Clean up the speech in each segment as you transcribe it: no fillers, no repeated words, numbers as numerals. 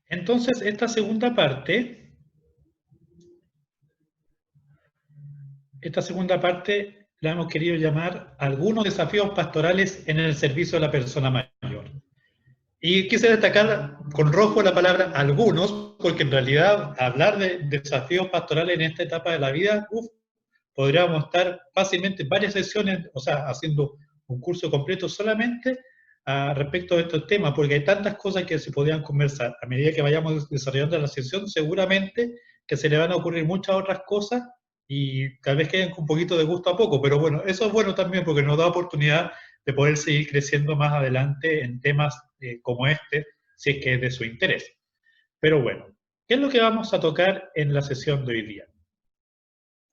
Entonces, esta segunda parte la hemos querido llamar algunos desafíos pastorales en el servicio de la persona mayor. Y quise destacar con rojo la palabra algunos, porque en realidad hablar de desafíos pastorales en esta etapa de la vida, podríamos estar fácilmente varias sesiones, o sea, haciendo un curso completo solamente respecto de estos temas, porque hay tantas cosas que se podrían conversar. A medida que vayamos desarrollando la sesión, seguramente que se le van a ocurrir muchas otras cosas y tal vez queden con un poquito de gusto a poco, pero bueno, eso es bueno también porque nos da oportunidad de poder seguir creciendo más adelante en temas como este, si es que es de su interés. Pero bueno, ¿qué es lo que vamos a tocar en la sesión de hoy día?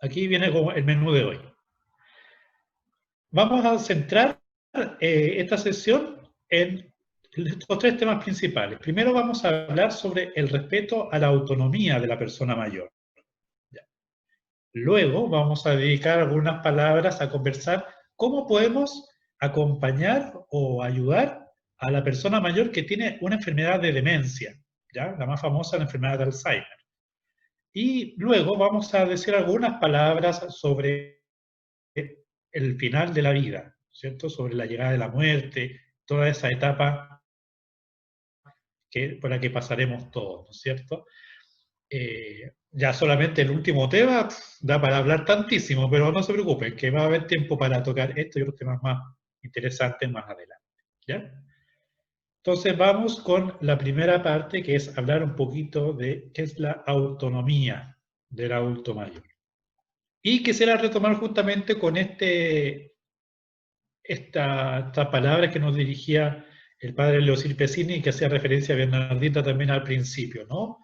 Aquí viene como el menú de hoy. Vamos a centrar esta sesión en estos tres temas principales. Primero vamos a hablar sobre el respeto a la autonomía de la persona mayor. Luego vamos a dedicar algunas palabras a conversar cómo podemos acompañar o ayudar a la persona mayor que tiene una enfermedad de demencia, ¿ya? La más famosa, la enfermedad de Alzheimer. Y luego vamos a decir algunas palabras sobre el final de la vida, ¿cierto? Sobre la llegada de la muerte, toda esa etapa por la que pasaremos todos, ¿no es cierto? Ya solamente el último tema da para hablar tantísimo, pero no se preocupen, que va a haber tiempo para tocar esto y otros temas más interesantes más adelante, ¿ya? Entonces vamos con la primera parte, que es hablar un poquito de qué es la autonomía del adulto mayor. Y quisiera retomar justamente con esta palabra que nos dirigía el padre Leocil Pesini, que hacía referencia a Bernardita también al principio, ¿no?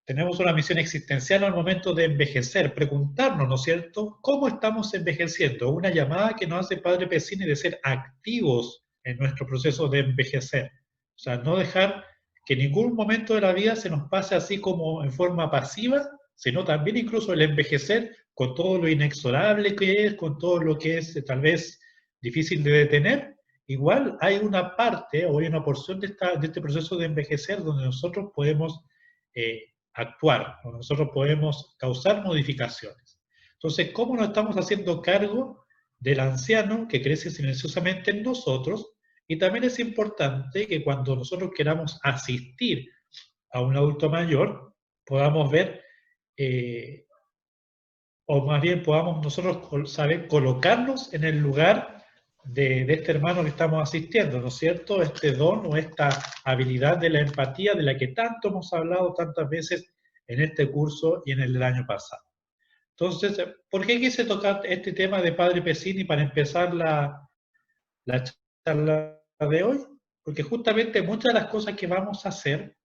Tenemos una misión existencial al momento de envejecer, preguntarnos, ¿no es cierto?, ¿cómo estamos envejeciendo? Una llamada que nos hace el padre Pesini de ser activos en nuestro proceso de envejecer. O sea, no dejar que ningún momento de la vida se nos pase así como en forma pasiva, sino también incluso el envejecer con todo lo inexorable que es, con todo lo que es tal vez difícil de detener. Igual hay una parte o hay una porción de este proceso de envejecer donde nosotros podemos actuar, donde nosotros podemos causar modificaciones. Entonces, ¿cómo nos estamos haciendo cargo del anciano que crece silenciosamente en nosotros? Y también es importante que cuando nosotros queramos asistir a un adulto mayor, podamos ver, o más bien podamos nosotros saber colocarnos en el lugar de este hermano que estamos asistiendo, ¿no es cierto? Este don o esta habilidad de la empatía de la que tanto hemos hablado tantas veces en este curso y en el del año pasado. Entonces, ¿por qué quise tocar este tema de Padre Pesini para empezar la charla de hoy? Porque justamente muchas de las cosas que vamos a hacer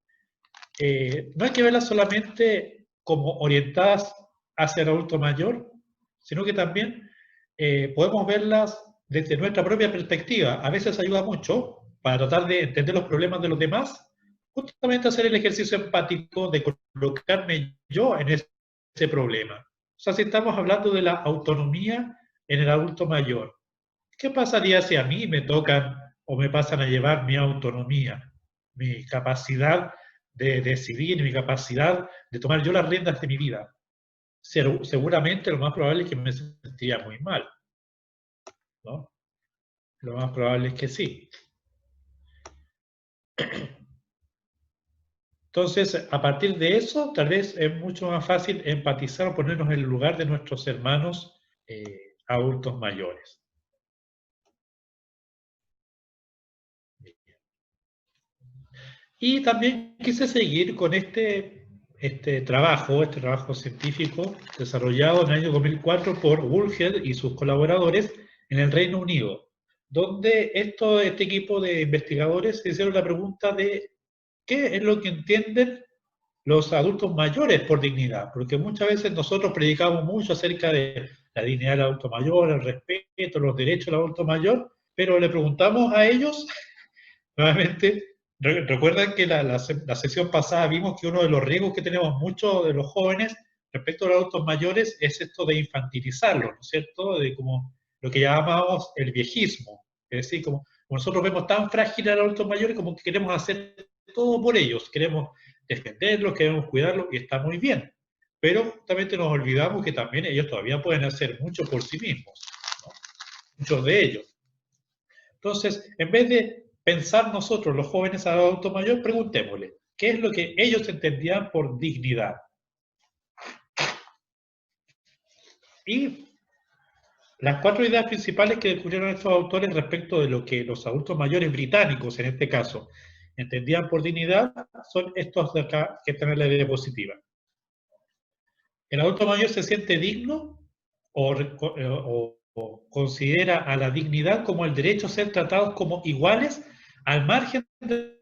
no hay que verlas solamente como orientadas hacia el adulto mayor, sino que también podemos verlas desde nuestra propia perspectiva. A veces ayuda mucho para tratar de entender los problemas de los demás, justamente hacer el ejercicio empático de colocarme yo en ese problema. O sea, si estamos hablando de la autonomía en el adulto mayor, ¿qué pasaría si a mí me tocan o me pasan a llevar mi autonomía, mi capacidad de decidir, mi capacidad de tomar yo las riendas de mi vida? Seguramente lo más probable es que me sentiría muy mal, ¿no? Lo más probable es que sí. Entonces, a partir de eso, tal vez es mucho más fácil empatizar o ponernos en el lugar de nuestros hermanos adultos mayores. Y también quise seguir con este trabajo científico desarrollado en el año 2004 por Woolhead y sus colaboradores en el Reino Unido, donde este equipo de investigadores se hicieron la pregunta de qué es lo que entienden los adultos mayores por dignidad, porque muchas veces nosotros predicamos mucho acerca de la dignidad del adulto mayor, el respeto, los derechos del adulto mayor, pero le preguntamos a ellos nuevamente, recuerdan que la sesión pasada vimos que uno de los riesgos que tenemos muchos de los jóvenes respecto a los adultos mayores es esto de infantilizarlos, ¿no es cierto? De como lo que llamamos el viejismo. Es decir, como nosotros vemos tan frágil a los adultos mayores como que queremos hacer todo por ellos. Queremos defenderlos, queremos cuidarlos, y está muy bien. Pero justamente nos olvidamos que también ellos todavía pueden hacer mucho por sí mismos, ¿no? Muchos de ellos. Entonces, en vez de pensar nosotros, los jóvenes al adulto mayor, preguntémosle, ¿qué es lo que ellos entendían por dignidad? Y las 4 ideas principales que descubrieron estos autores respecto de lo que los adultos mayores británicos, en este caso, entendían por dignidad, son estos de acá que están en la diapositiva. El adulto mayor se siente digno o considera a la dignidad como el derecho a ser tratados como iguales al margen de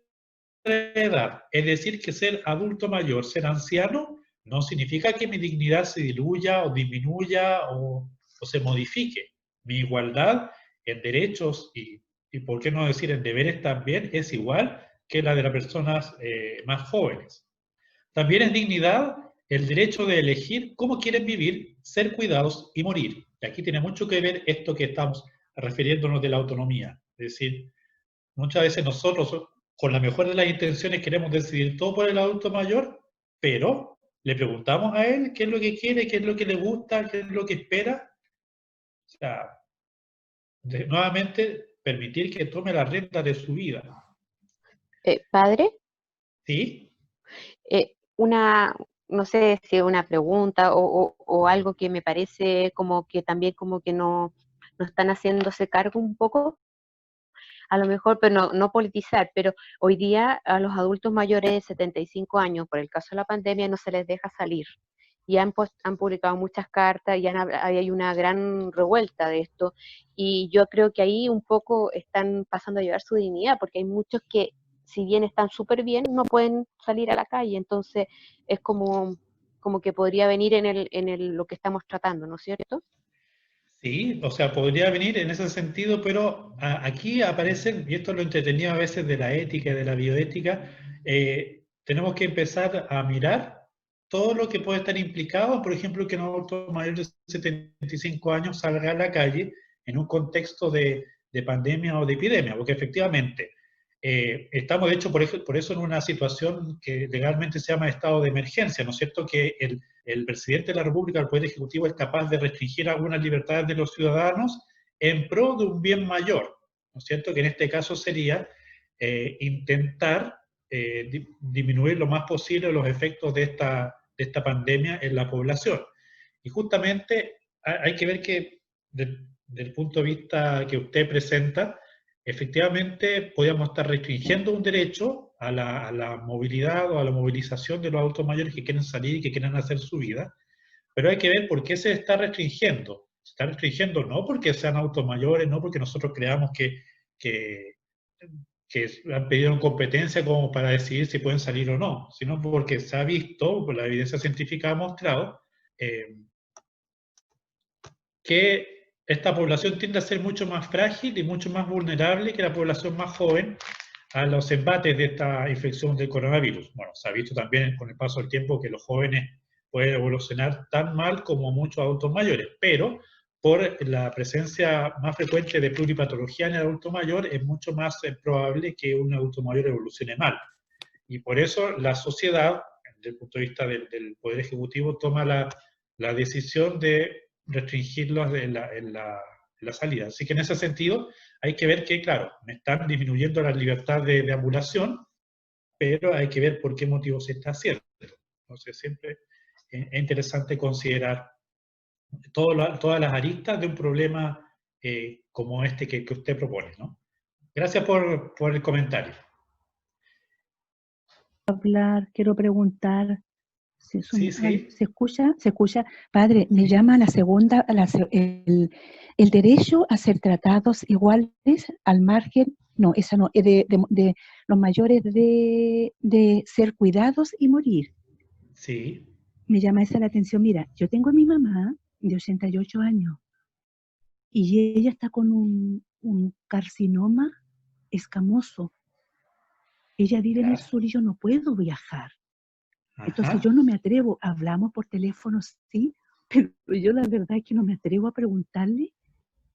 la edad. Es decir, que ser adulto mayor, ser anciano, no significa que mi dignidad se diluya o disminuya o se modifique. Mi igualdad en derechos y, por qué no decir en deberes también, es igual que la de las personas más jóvenes. También es dignidad el derecho de elegir cómo quieren vivir, ser cuidados y morir. Y aquí tiene mucho que ver esto que estamos refiriéndonos de la autonomía. Es decir, muchas veces nosotros, con la mejor de las intenciones, queremos decidir todo por el adulto mayor, pero le preguntamos a él qué es lo que quiere, qué es lo que le gusta, qué es lo que espera. O sea, nuevamente, permitir que tome la rienda de su vida. Padre, ¿Sí? una, no sé si una pregunta o algo que me parece como que también como que no están haciéndose cargo un poco, a lo mejor, pero no politizar, pero hoy día a los adultos mayores de 75 años, por el caso de la pandemia, no se les deja salir. Y han publicado muchas cartas y hay una gran revuelta de esto. Y yo creo que ahí un poco están pasando a llevar su dignidad, porque hay muchos que, si bien están súper bien, no pueden salir a la calle. Entonces es como que podría venir lo que estamos tratando, ¿no es cierto? Sí, o sea, podría venir en ese sentido, pero aquí aparecen, y esto es lo entretenido a veces de la ética y de la bioética, tenemos que empezar a mirar todo lo que puede estar implicado, por ejemplo, que un adulto mayor de 75 años salga a la calle en un contexto de pandemia o de epidemia, porque efectivamente estamos, de hecho, por eso en una situación que legalmente se llama estado de emergencia, ¿no es cierto? Que el presidente de la República, el Poder Ejecutivo, es capaz de restringir algunas libertades de los ciudadanos en pro de un bien mayor, ¿no es cierto? Que en este caso sería intentar disminuir lo más posible los efectos de esta pandemia en la población. Y justamente hay que ver que, del punto de vista que usted presenta, efectivamente podríamos estar restringiendo un derecho a la movilidad o a la movilización de los adultos mayores que quieren salir y que quieren hacer su vida, pero hay que ver por qué se está restringiendo. Se está restringiendo no porque sean adultos mayores, no porque nosotros creamos que, que han pedido competencia como para decidir si pueden salir o no, sino porque se ha visto, la evidencia científica ha mostrado, que esta población tiende a ser mucho más frágil y mucho más vulnerable que la población más joven a los embates de esta infección del coronavirus. Bueno, se ha visto también con el paso del tiempo que los jóvenes pueden evolucionar tan mal como muchos adultos mayores, pero por la presencia más frecuente de pluripatología en el adulto mayor es mucho más probable que un adulto mayor evolucione mal. Y por eso la sociedad, desde el punto de vista del Poder Ejecutivo, toma la decisión de restringirlos en la salida. Así que en ese sentido hay que ver que, claro, me están disminuyendo la libertad de ambulación, pero hay que ver por qué motivo se está haciendo. Entonces siempre es interesante considerar todas las aristas de un problema como este que usted propone, ¿no? Gracias por el comentario. Quiero preguntar, Sí, sí. ¿se escucha? ¿Se escucha? Padre, me Sí. llama a la segunda, el derecho a ser tratados iguales al margen, no, esa no, de los mayores de ser cuidados y morir. Sí. Me llama esa la atención. Mira, yo tengo a mi mamá de 88 años y ella está con un carcinoma escamoso. Ella vive en el Ya. sur y yo no puedo viajar. Entonces yo Ajá. no me atrevo, hablamos por teléfono, sí, pero yo la verdad es que no me atrevo a preguntarle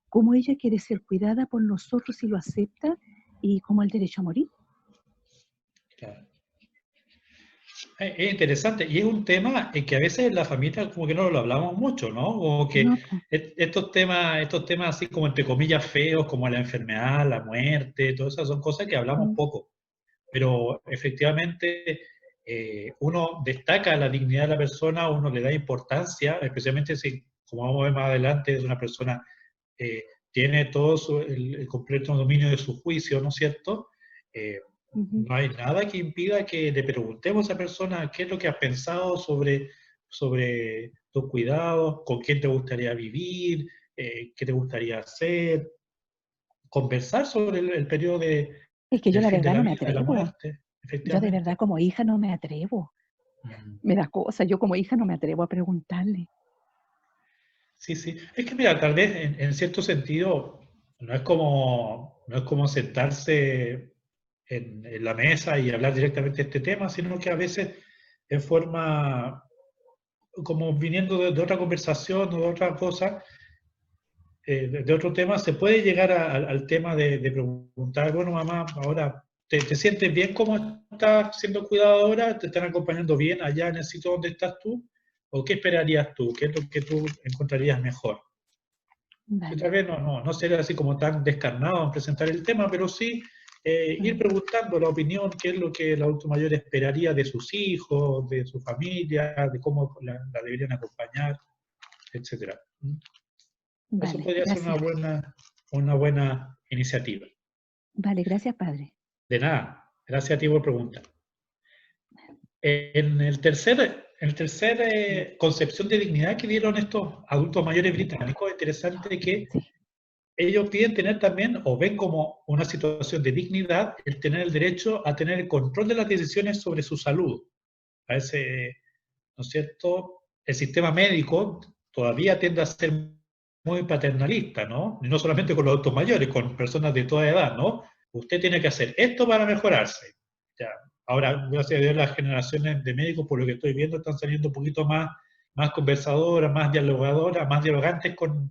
cómo ella quiere ser cuidada por nosotros si lo acepta y cómo el derecho a morir. Claro. Es interesante, y es un tema que a veces en la familia como que no lo hablamos mucho, ¿no? Como que No, po. estos temas así como entre comillas feos, como la enfermedad, la muerte, todas esas son cosas que hablamos Mm, poco. Pero efectivamente uno destaca la dignidad de la persona, uno le da importancia, especialmente si, como vamos a ver más adelante, es una persona tiene todo el completo dominio de su juicio, ¿no es cierto? Eh, ujú. no hay nada que impida que le preguntemos a esa persona qué es lo que has pensado sobre tus cuidados, con quién te gustaría vivir, qué te gustaría hacer, conversar sobre el periodo Es que yo del la fin de verdad la no me vida, de la atrevo. muerte, Yo de verdad efectivamente. como hija no me atrevo. Mm. Me da cosa. Yo como hija no me atrevo a preguntarle. Sí, sí. Es que mira, tal vez en cierto sentido no es como sentarse en la mesa y hablar directamente de este tema, sino que a veces en forma, como viniendo de otra conversación o de otra cosa, de otro tema, se puede llegar al tema de preguntar, bueno, mamá, ahora, ¿te sientes bien como estás siendo cuidadora? ¿Te están acompañando bien allá en el sitio donde estás tú? ¿O qué esperarías tú? ¿Qué es lo que tú encontrarías mejor? Sí, tal Vale, vez no ser así como tan descarnado en presentar el tema, pero sí ir vale. preguntando la opinión, qué es lo que el adulto mayor esperaría de sus hijos, de su familia, de cómo la deberían acompañar, etcétera. Eso Vale, podría ser gracias. una buena iniciativa. Vale, gracias, padre. De nada, gracias a ti por preguntar. En el tercer concepción de dignidad que dieron estos adultos mayores británicos, es interesante que Sí. ellos piden tener también, o ven como una situación de dignidad, el tener el derecho a tener el control de las decisiones sobre su salud. A ese, ¿no es cierto? El sistema médico todavía tiende a ser muy paternalista, ¿no? Y no solamente con los adultos mayores, con personas de toda edad, ¿no? Usted tiene que hacer esto para mejorarse. Ya. Ahora, gracias a Dios, las generaciones de médicos, por lo que estoy viendo, están saliendo un poquito más conversadoras, más dialogadoras, más dialogantes con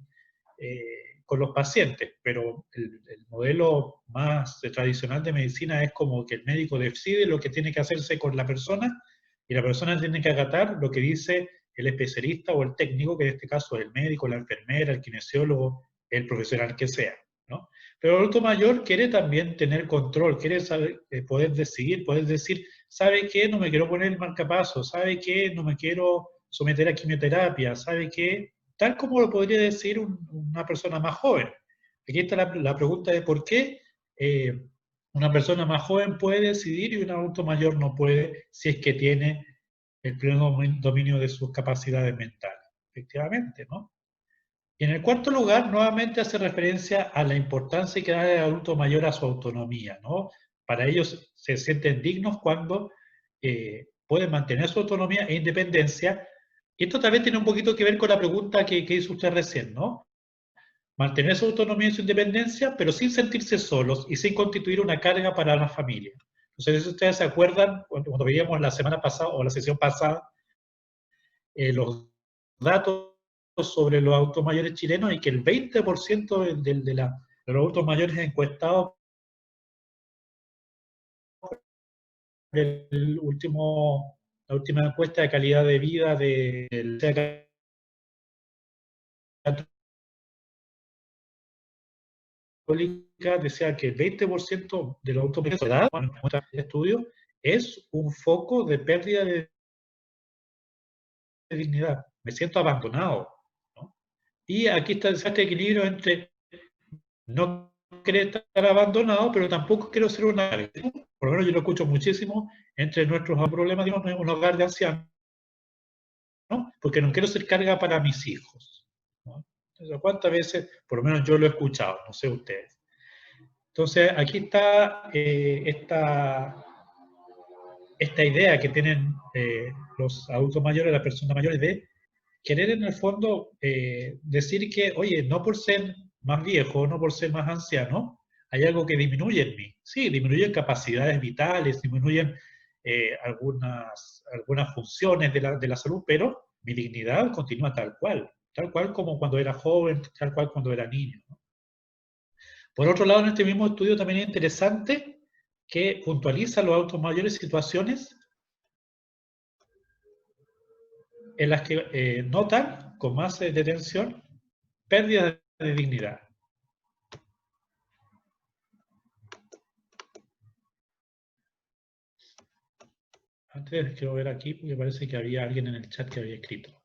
los pacientes, pero el modelo más tradicional de medicina es como que el médico decide lo que tiene que hacerse con la persona y la persona tiene que acatar lo que dice el especialista o el técnico, que en este caso es el médico, la enfermera, el kinesiólogo, el profesional que sea, ¿no? Pero el adulto mayor quiere también tener control, quiere saber, poder decidir, poder decir, ¿sabe qué? No me quiero poner el marcapaso, ¿sabe qué? No me quiero someter a quimioterapia, ¿sabe qué? Tal como lo podría decir una persona más joven. Aquí está la pregunta de por qué una persona más joven puede decidir y un adulto mayor no puede si es que tiene el pleno dominio de sus capacidades mentales. Efectivamente, ¿no? Y en el cuarto lugar, nuevamente hace referencia a la importancia que da el adulto mayor a su autonomía, ¿no? Para ellos se sienten dignos cuando pueden mantener su autonomía e independencia. Y esto también tiene un poquito que ver con la pregunta que hizo usted recién, ¿no? Mantener su autonomía y su independencia, pero sin sentirse solos y sin constituir una carga para la familia. Entonces, si ustedes se acuerdan, cuando veíamos la semana pasada o la sesión pasada, los datos sobre los adultos mayores chilenos y que el 20% de los adultos mayores encuestados el la última encuesta de calidad de vida del Católica decía que el 20% de los adultos mayores de edad, bueno, en este estudio, es un foco de pérdida de dignidad. Me siento abandonado, ¿no? Y aquí está este equilibrio entre no querer estar abandonado, pero tampoco quiero ser una carga. Por lo menos yo lo escucho muchísimo entre nuestros problemas, digamos, un hogar de ancianos, ¿no? Porque no quiero ser carga para mis hijos, ¿no? Entonces, ¿cuántas veces, por lo menos yo lo he escuchado, no sé ustedes? Entonces, aquí está esta idea que tienen los adultos mayores, las personas mayores, de querer en el fondo decir que, oye, no por ser más viejo, no por ser más anciano, hay algo que disminuye en mí. Sí, disminuyen capacidades vitales, disminuyen algunas funciones de la salud, pero mi dignidad continúa tal cual como cuando era joven, tal cual cuando era niño, ¿no? Por otro lado, en este mismo estudio también es interesante que puntualiza los adultos mayores situaciones en las que notan con más detención pérdida de dignidad. Antes quiero ver aquí porque parece que había alguien en el chat que había escrito.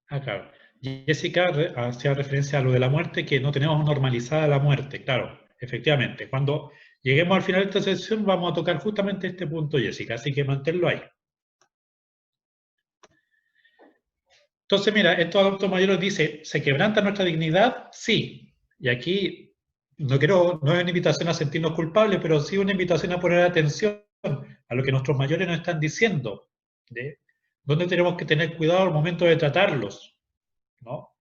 Claro. Jessica hacía referencia a lo de la muerte, que no tenemos normalizada la muerte. Claro, efectivamente. Cuando lleguemos al final de esta sesión vamos a tocar justamente este punto, Jessica, así que manténlo ahí. Entonces, mira, estos adultos mayores dicen, ¿se quebranta nuestra dignidad? Sí. Y aquí no es una invitación a sentirnos culpables, pero sí una invitación a poner atención a lo que nuestros mayores nos están diciendo. ¿De dónde tenemos que tener cuidado al momento de tratarlos? ¿No?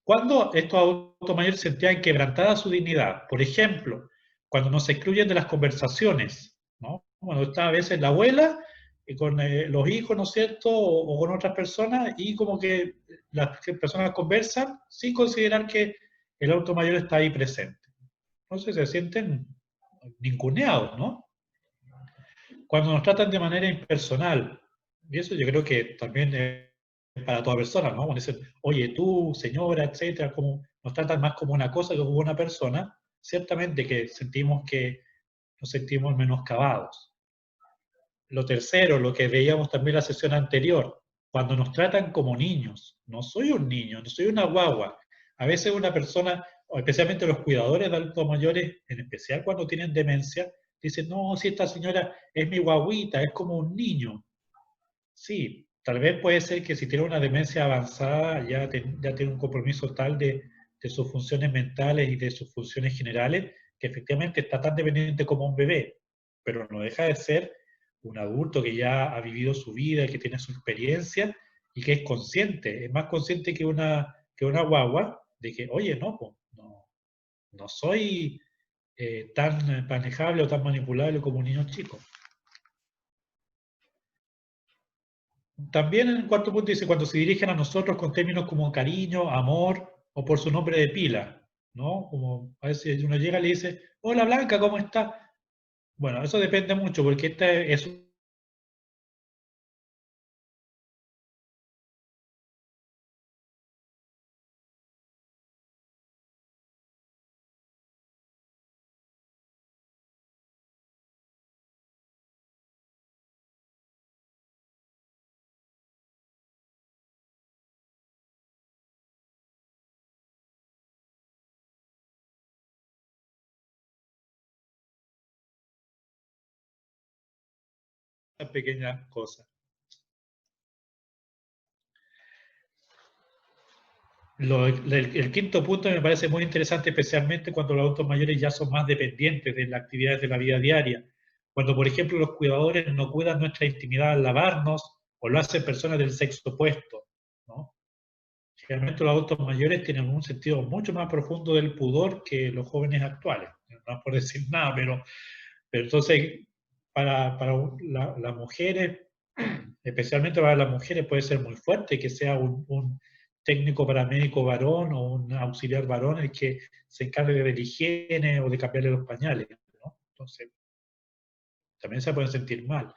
¿Cuándo estos adultos mayores sentían quebrantada su dignidad? Por ejemplo, cuando nos excluyen de las conversaciones, ¿no? Cuando está a veces la abuela con los hijos, ¿no es cierto?, o con otras personas, y como que las personas conversan sin considerar que el adulto mayor está ahí presente. Entonces se sienten ninguneados, ¿no? Cuando nos tratan de manera impersonal, y eso yo creo que también es para toda persona, ¿no? Cuando dicen, oye, tú, señora, etcétera, como nos tratan más como una cosa que como una persona, ciertamente que nos sentimos menoscabados. Lo tercero, lo que veíamos también en la sesión anterior, cuando nos tratan como niños. No soy un niño, no soy una guagua. A veces una persona, o especialmente los cuidadores de adultos mayores, en especial cuando tienen demencia, dicen, no, si esta señora es mi guaguita, es como un niño. Sí, tal vez puede ser que si tiene una demencia avanzada ya tiene un compromiso tal de sus funciones mentales y de sus funciones generales que efectivamente está tan dependiente como un bebé, pero no deja de ser un adulto que ya ha vivido su vida, que tiene su experiencia y que es consciente, es más consciente que una guagua de que, oye, no, no soy tan manejable o tan manipulable como un niño chico. También en el cuarto punto dice, cuando se dirigen a nosotros con términos como cariño, amor o por su nombre de pila, ¿no? Como a veces uno llega y le dice, hola Blanca, ¿cómo está? Bueno, eso depende mucho porque esta es una pequeña cosa. El quinto punto me parece muy interesante, especialmente cuando los adultos mayores ya son más dependientes de las actividades de la vida diaria. Cuando, por ejemplo, los cuidadores no cuidan nuestra intimidad al lavarnos o lo hacen personas del sexo opuesto, ¿no? Generalmente los adultos mayores tienen un sentido mucho más profundo del pudor que los jóvenes actuales. No es por decir nada, pero entonces para las mujeres, especialmente para las mujeres, puede ser muy fuerte que sea un técnico paramédico varón o un auxiliar varón el que se encargue de la higiene o de cambiarle los pañales, ¿no? Entonces, también se pueden sentir mal.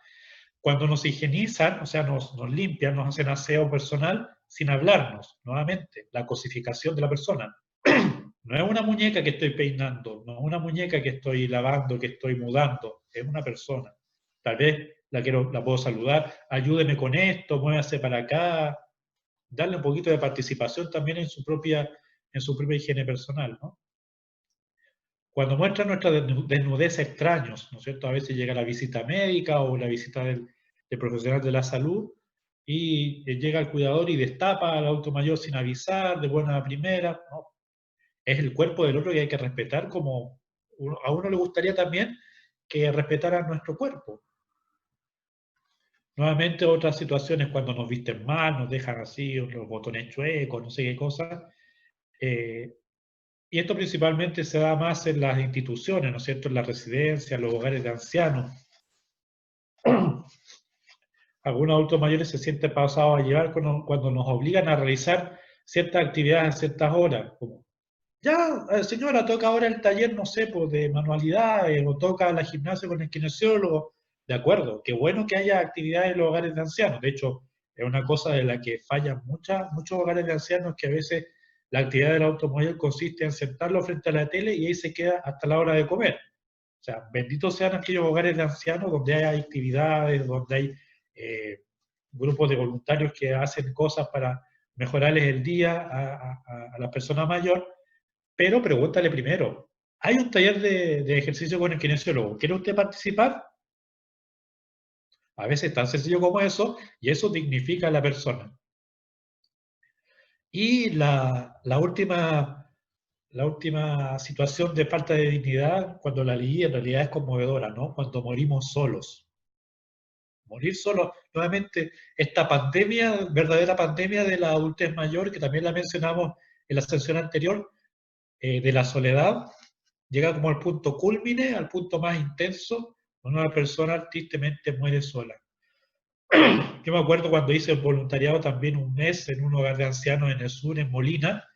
Cuando nos higienizan, o sea, nos limpian, nos hacen aseo personal sin hablarnos, nuevamente, la cosificación de la persona. No es una muñeca que estoy peinando, no es una muñeca que estoy lavando, que estoy mudando, es una persona. Tal vez la puedo saludar, ayúdeme con esto, muévase para acá, darle un poquito de participación también en su propia higiene personal, ¿no? Cuando muestran nuestra desnudez a extraños, ¿no es cierto? A veces llega la visita médica o la visita del profesional de la salud y llega el cuidador y destapa al adulto mayor sin avisar, de buena primera, ¿no? Es el cuerpo del otro y hay que respetar como a uno le gustaría también que respetaran nuestro cuerpo. Nuevamente otras situaciones cuando nos visten mal, nos dejan así, los botones chuecos, no sé qué cosa. Y esto principalmente se da más en las instituciones, ¿no es cierto?, en las residencias, los hogares de ancianos. Algunos adultos mayores se sienten pasados a llevar cuando nos obligan a realizar ciertas actividades a ciertas horas, como ya, señora, toca ahora el taller, no sé, pues, de manualidades, o toca la gimnasia con el kinesiólogo. de acuerdo, qué bueno que haya actividades en los hogares de ancianos. De hecho, es una cosa de la que fallan muchos hogares de ancianos, que a veces la actividad del automóvil consiste en sentarlo frente a la tele y ahí se queda hasta la hora de comer. O sea, benditos sean aquellos hogares de ancianos donde hay actividades, donde hay eh, grupos de voluntarios que hacen cosas para mejorarles el día a la persona mayor, pero pregúntale primero, ¿hay un taller de ejercicio con el kinesiólogo? ¿Quiere usted participar? A veces es tan sencillo como eso, y eso dignifica a la persona. Y la última situación de falta de dignidad, cuando la leí, en realidad es conmovedora, ¿no? Cuando morimos solos. Morir solos, nuevamente, esta pandemia, verdadera pandemia de la adultez mayor, que también la mencionamos en la sesión anterior, de la soledad, llega como al punto cúlmine, al punto más intenso, cuando una persona tristemente muere sola. Yo me acuerdo cuando hice el voluntariado también un mes en un hogar de ancianos en el sur, en Molina,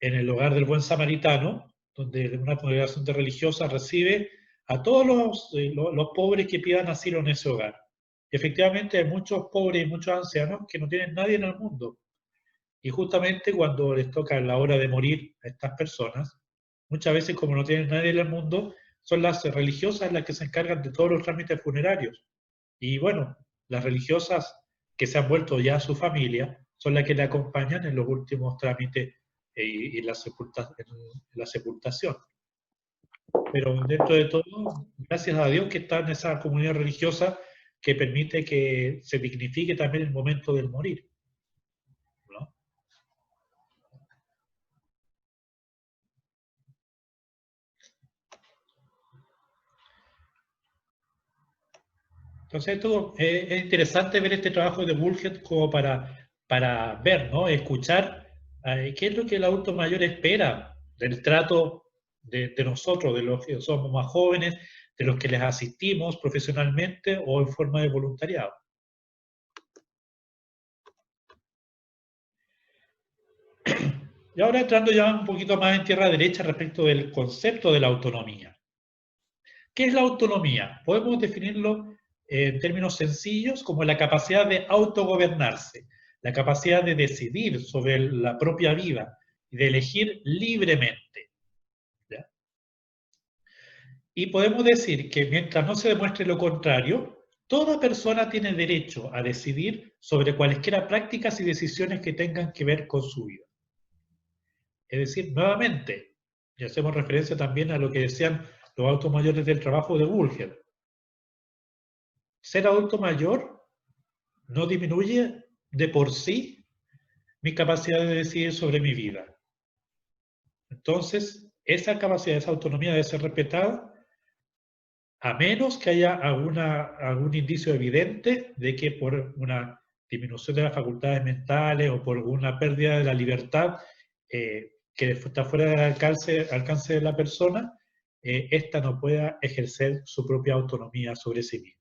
en el hogar del Buen Samaritano, donde una congregación de religiosas recibe a todos los pobres que pidan asilo en ese hogar. Efectivamente, hay muchos pobres y muchos ancianos que no tienen nadie en el mundo. Y justamente cuando les toca la hora de morir a estas personas, muchas veces como no tienen nadie en el mundo, son las religiosas las que se encargan de todos los trámites funerarios. Y bueno, las religiosas que se han vuelto ya su familia son las que le acompañan en los últimos trámites y en la sepultación. Pero dentro de todo, gracias a Dios que está en esa comunidad religiosa que permite que se dignifique también el momento del morir, ¿no? Entonces, esto, es interesante ver este trabajo de Bullhead como para ver, ¿no? Escuchar qué es lo que el adulto mayor espera del trato de nosotros, de los que somos más jóvenes, de los que les asistimos profesionalmente o en forma de voluntariado. Y ahora entrando ya un poquito más en tierra derecha respecto del concepto de la autonomía. ¿Qué es la autonomía? Podemos definirlo en términos sencillos como la capacidad de autogobernarse, la capacidad de decidir sobre la propia vida y de elegir libremente. ¿Ya? Y podemos decir que mientras no se demuestre lo contrario, toda persona tiene derecho a decidir sobre cualesquiera prácticas y decisiones que tengan que ver con su vida. Es decir, nuevamente, y hacemos referencia también a lo que decían los adultos mayores del trabajo de Bullhead. Ser adulto mayor no disminuye de por sí mi capacidad de decidir sobre mi vida. Entonces, esa capacidad, esa autonomía debe ser respetada, a menos que haya algún indicio evidente de que por una disminución de las facultades mentales o por una pérdida de la libertad que está fuera del alcance de la persona, ésta no pueda ejercer su propia autonomía sobre sí misma.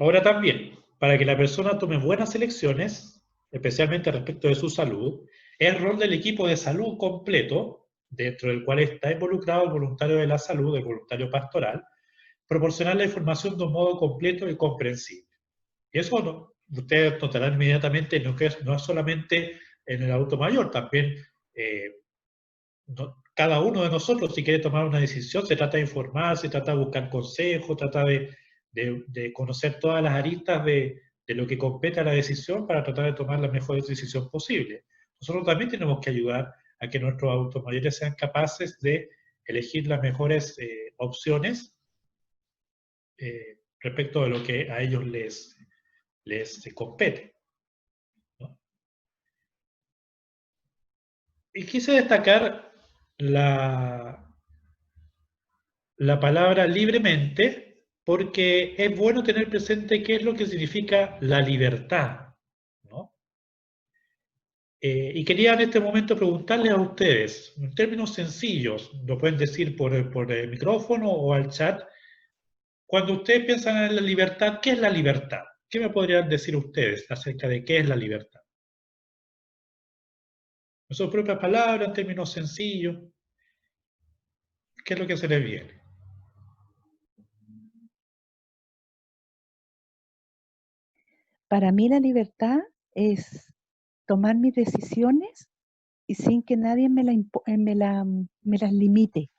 Ahora también, para que la persona tome buenas elecciones, especialmente respecto de su salud, es el rol del equipo de salud completo, dentro del cual está involucrado el voluntario de la salud, el voluntario pastoral, proporcionar la información de un modo completo y comprensible. Y eso ustedes notarán inmediatamente no es solamente en el adulto mayor, también cada uno de nosotros, si quiere tomar una decisión, se trata de informar, se trata de buscar consejos, trata de conocer todas las aristas de lo que compete a la decisión para tratar de tomar la mejor decisión posible. Nosotros también tenemos que ayudar a que nuestros adultos mayores sean capaces de elegir las mejores opciones respecto de lo que a ellos les compete, ¿no? Y quise destacar la palabra libremente, porque es bueno tener presente qué es lo que significa la libertad, ¿no? Y quería en este momento preguntarles a ustedes, en términos sencillos, lo pueden decir por el micrófono o al chat, cuando ustedes piensan en la libertad, ¿qué es la libertad? ¿Qué me podrían decir ustedes acerca de qué es la libertad? En sus propias palabras, en términos sencillos, ¿qué es lo que se les viene? Para mí la libertad es tomar mis decisiones y sin que nadie me las limite.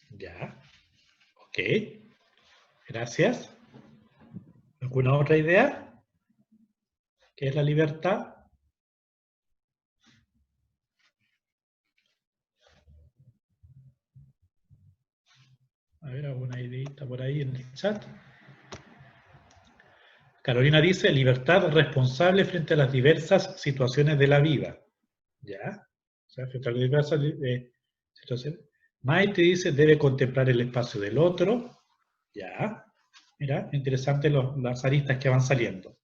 Ya, ok, gracias. ¿Alguna otra idea? ¿Qué es la libertad? A ver, alguna ideita por ahí en el chat. Carolina dice, libertad responsable frente a las diversas situaciones de la vida. ¿Ya? O sea, frente a las diversas situaciones. Maite dice, debe contemplar el espacio del otro. ¿Ya? Mira, interesante las aristas que van saliendo.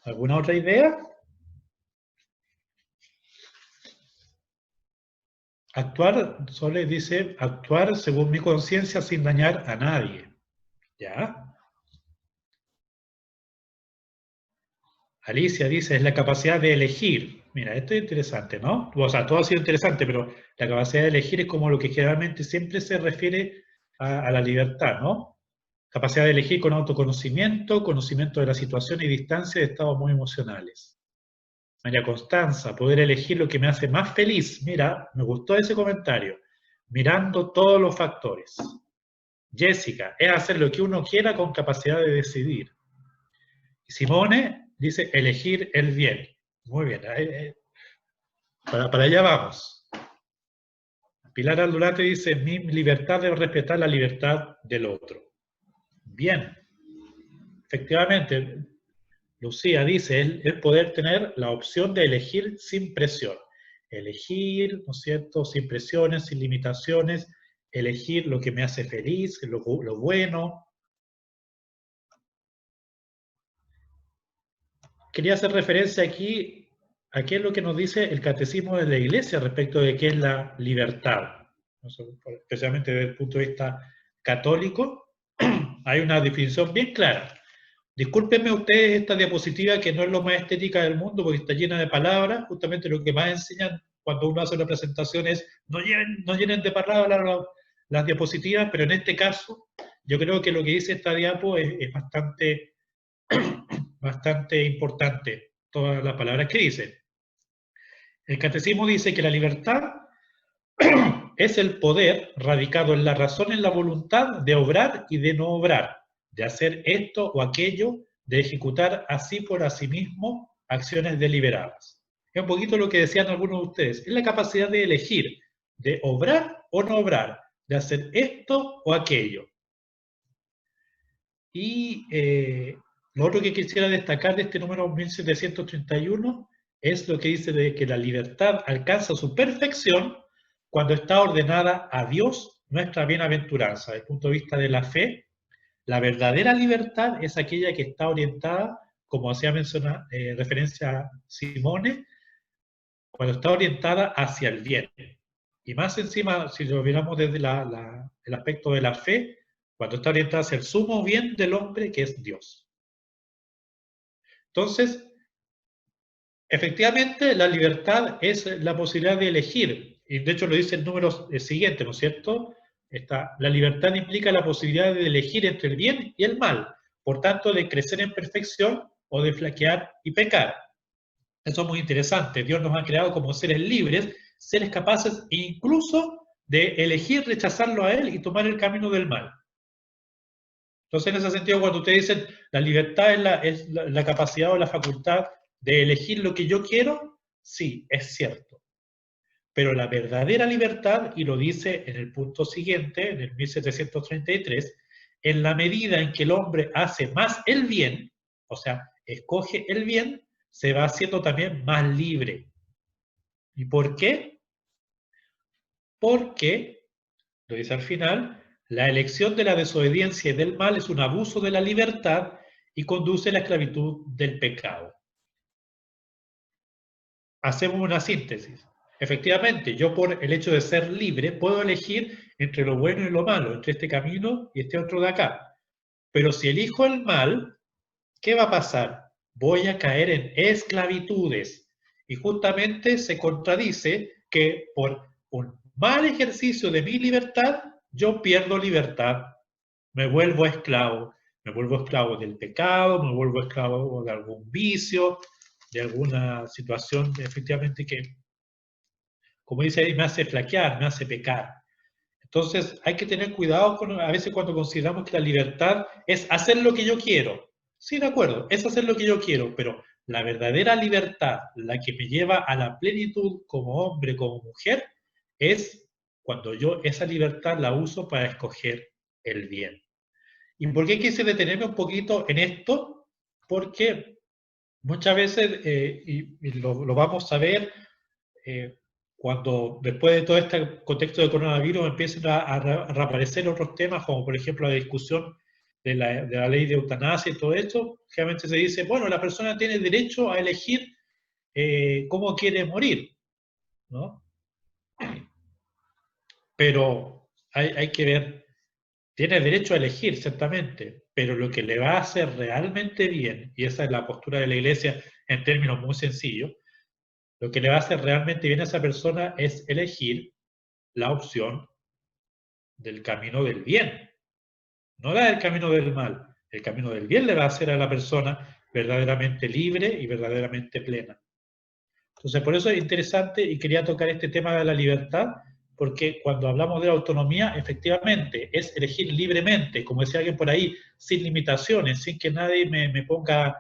¿Alguna otra idea? Actuar, Sole dice, actuar según mi conciencia sin dañar a nadie. ¿Ya? Alicia dice, es la capacidad de elegir. Mira, esto es interesante, ¿no? O sea, todo ha sido interesante, pero la capacidad de elegir es como lo que generalmente siempre se refiere a la libertad, ¿no? Capacidad de elegir con autoconocimiento, conocimiento de la situación y distancia de estados muy emocionales. María Constanza, poder elegir lo que me hace más feliz. Mira, me gustó ese comentario. Mirando todos los factores. Jessica, es hacer lo que uno quiera con capacidad de decidir. Simone dice elegir el bien. Muy bien, para allá vamos. Pilar Aldurate dice, mi libertad debe respetar la libertad del otro. Bien, efectivamente, Lucía dice, es poder tener la opción de elegir sin presión. Elegir, ¿no es cierto?, sin presiones, sin limitaciones, elegir lo que me hace feliz, lo bueno. Quería hacer referencia aquí a qué es lo que nos dice el catecismo de la Iglesia respecto de qué es la libertad. Especialmente desde el punto de vista católico, hay una definición bien clara. Discúlpenme ustedes esta diapositiva que no es lo más estética del mundo porque está llena de palabras, justamente lo que más enseñan cuando uno hace una presentación es no llenen de palabras las diapositivas, pero en este caso yo creo que lo que dice esta diapo es bastante importante, todas las palabras que dice. El catecismo dice que la libertad es el poder radicado en la razón, en la voluntad de obrar y de no obrar, de hacer esto o aquello, de ejecutar así por sí mismo acciones deliberadas. Es un poquito lo que decían algunos de ustedes, es la capacidad de elegir, de obrar o no obrar, de hacer esto o aquello. Y lo otro que quisiera destacar de este número 1731 es lo que dice de que la libertad alcanza su perfección cuando está ordenada a Dios nuestra bienaventuranza. Desde el punto de vista de la fe, la verdadera libertad es aquella que está orientada, como hacía referencia a Simone, cuando está orientada hacia el bien. Y más encima, si lo miramos desde el aspecto de la fe, cuando está orientada hacia el sumo bien del hombre, que es Dios. Entonces, efectivamente, la libertad es la posibilidad de elegir, y de hecho lo dice el número siguiente, ¿no es cierto? La libertad implica la posibilidad de elegir entre el bien y el mal, por tanto, de crecer en perfección o de flaquear y pecar. Eso es muy interesante. Dios nos ha creado como seres libres, seres capaces incluso de elegir rechazarlo a Él y tomar el camino del mal. Entonces, en ese sentido, cuando ustedes dicen la libertad es la capacidad o la facultad de elegir lo que yo quiero, sí, es cierto. Pero la verdadera libertad, y lo dice en el punto siguiente, en el 1733, en la medida en que el hombre hace más el bien, o sea, escoge el bien, se va haciendo también más libre. ¿Y por qué? Porque, lo dice al final, la elección de la desobediencia y del mal es un abuso de la libertad y conduce a la esclavitud del pecado. Hacemos una síntesis. Efectivamente, yo por el hecho de ser libre puedo elegir entre lo bueno y lo malo, entre este camino y este otro de acá. Pero si elijo el mal, ¿qué va a pasar? Voy a caer en esclavitudes. Y justamente se contradice que por un mal ejercicio de mi libertad, yo pierdo libertad, me vuelvo esclavo. Me vuelvo esclavo del pecado, me vuelvo esclavo de algún vicio, de alguna situación efectivamente que, como dice ahí, me hace flaquear, me hace pecar. Entonces hay que tener cuidado a veces cuando consideramos que la libertad es hacer lo que yo quiero. Sí, de acuerdo, es hacer lo que yo quiero, pero la verdadera libertad, la que me lleva a la plenitud como hombre, como mujer, es cuando yo esa libertad la uso para escoger el bien. ¿Y por qué quise detenerme un poquito en esto? Porque muchas veces, y lo vamos a ver, cuando después de todo este contexto de coronavirus empiezan a reaparecer otros temas, como por ejemplo la discusión de la ley de eutanasia y todo esto, generalmente se dice, bueno, la persona tiene derecho a elegir cómo quiere morir, ¿no? Pero hay que ver, tiene derecho a elegir, ciertamente, pero lo que le va a hacer realmente bien, y esa es la postura de la Iglesia en términos muy sencillos, lo que le va a hacer realmente bien a esa persona es elegir la opción del camino del bien, no la del camino del mal. El camino del bien le va a hacer a la persona verdaderamente libre y verdaderamente plena. Entonces, por eso es interesante y quería tocar este tema de la libertad, porque cuando hablamos de la autonomía, efectivamente, es elegir libremente, como decía alguien por ahí, sin limitaciones, sin que nadie me ponga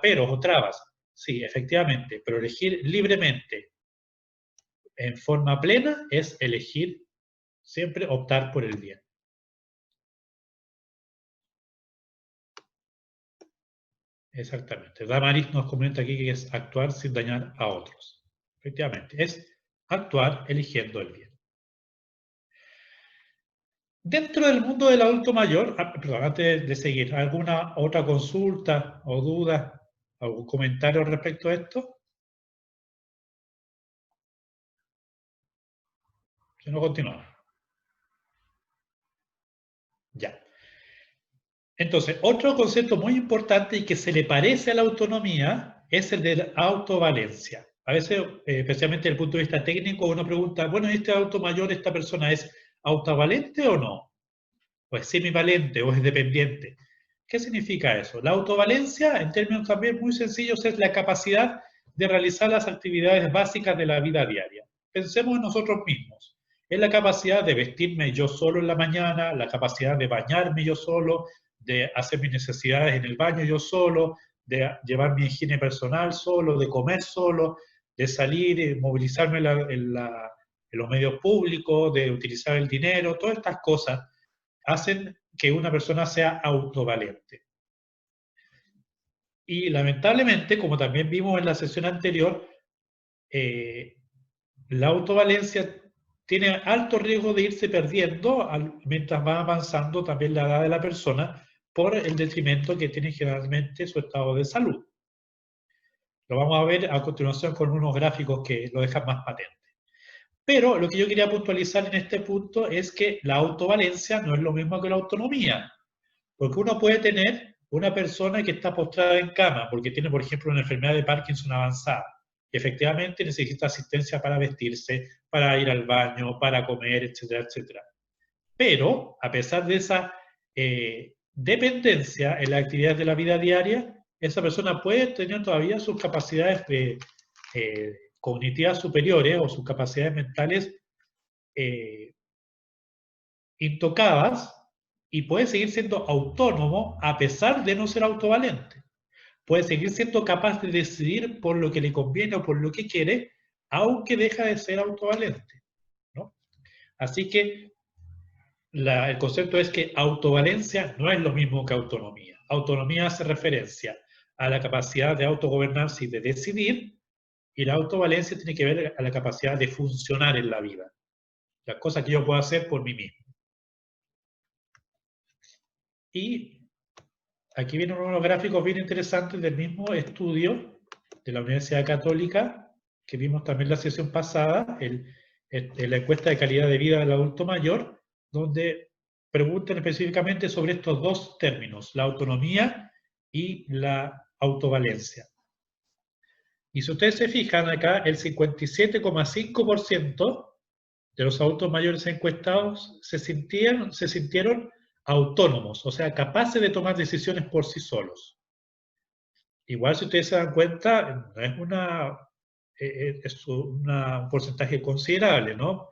peros o trabas. Sí, efectivamente, pero elegir libremente, en forma plena, es elegir siempre optar por el bien. Exactamente. Damaris nos comenta aquí que es actuar sin dañar a otros. Efectivamente, es actuar eligiendo el bien. Dentro del mundo del adulto mayor, perdón, antes de seguir, ¿alguna otra consulta o duda, algún comentario respecto a esto? Si no, continuamos. Ya. Entonces, otro concepto muy importante y que se le parece a la autonomía es el de la autovalencia. A veces, especialmente desde el punto de vista técnico, uno pregunta, bueno, ¿este adulto mayor, esta persona es autovalente o no? ¿O es semivalente o es dependiente? ¿Qué significa eso? La autovalencia, en términos también muy sencillos, es la capacidad de realizar las actividades básicas de la vida diaria. Pensemos en nosotros mismos. Es la capacidad de vestirme yo solo en la mañana, la capacidad de bañarme yo solo, de hacer mis necesidades en el baño yo solo, de llevar mi higiene personal solo, de comer solo, de salir y movilizarme en los medios públicos, de utilizar el dinero, todas estas cosas hacen que una persona sea autovalente. Y lamentablemente, como también vimos en la sesión anterior, la autovalencia tiene alto riesgo de irse perdiendo mientras va avanzando también la edad de la persona por el detrimento que tiene generalmente su estado de salud. Lo vamos a ver a continuación con unos gráficos que lo dejan más patente. Pero lo que yo quería puntualizar en este punto es que la autovalencia no es lo mismo que la autonomía. Porque uno puede tener una persona que está postrada en cama porque tiene, por ejemplo, una enfermedad de Parkinson avanzada. Y efectivamente necesita asistencia para vestirse, para ir al baño, para comer, etcétera, etcétera. Pero, a pesar de esa dependencia en la actividad de la vida diaria, esa persona puede tener todavía sus capacidades cognitivas superiores o sus capacidades mentales intocadas y puede seguir siendo autónomo a pesar de no ser autovalente. Puede seguir siendo capaz de decidir por lo que le conviene o por lo que quiere, aunque deja de ser autovalente, ¿no? Así que el concepto es que autovalencia no es lo mismo que autonomía. Autonomía hace referencia a la capacidad de autogobernarse y de decidir, y la autovalencia tiene que ver a la capacidad de funcionar en la vida. Las cosas que yo puedo hacer por mí mismo. Y aquí vienen unos gráficos bien interesantes del mismo estudio de la Universidad Católica, que vimos también la sesión pasada, la encuesta de calidad de vida del adulto mayor, donde preguntan específicamente sobre estos dos términos, la autonomía y la autovalencia. Y si ustedes se fijan acá, el 57,5% de los adultos mayores encuestados se sintieron autónomos, o sea, capaces de tomar decisiones por sí solos. Igual, si ustedes se dan cuenta, no es un porcentaje considerable, ¿no?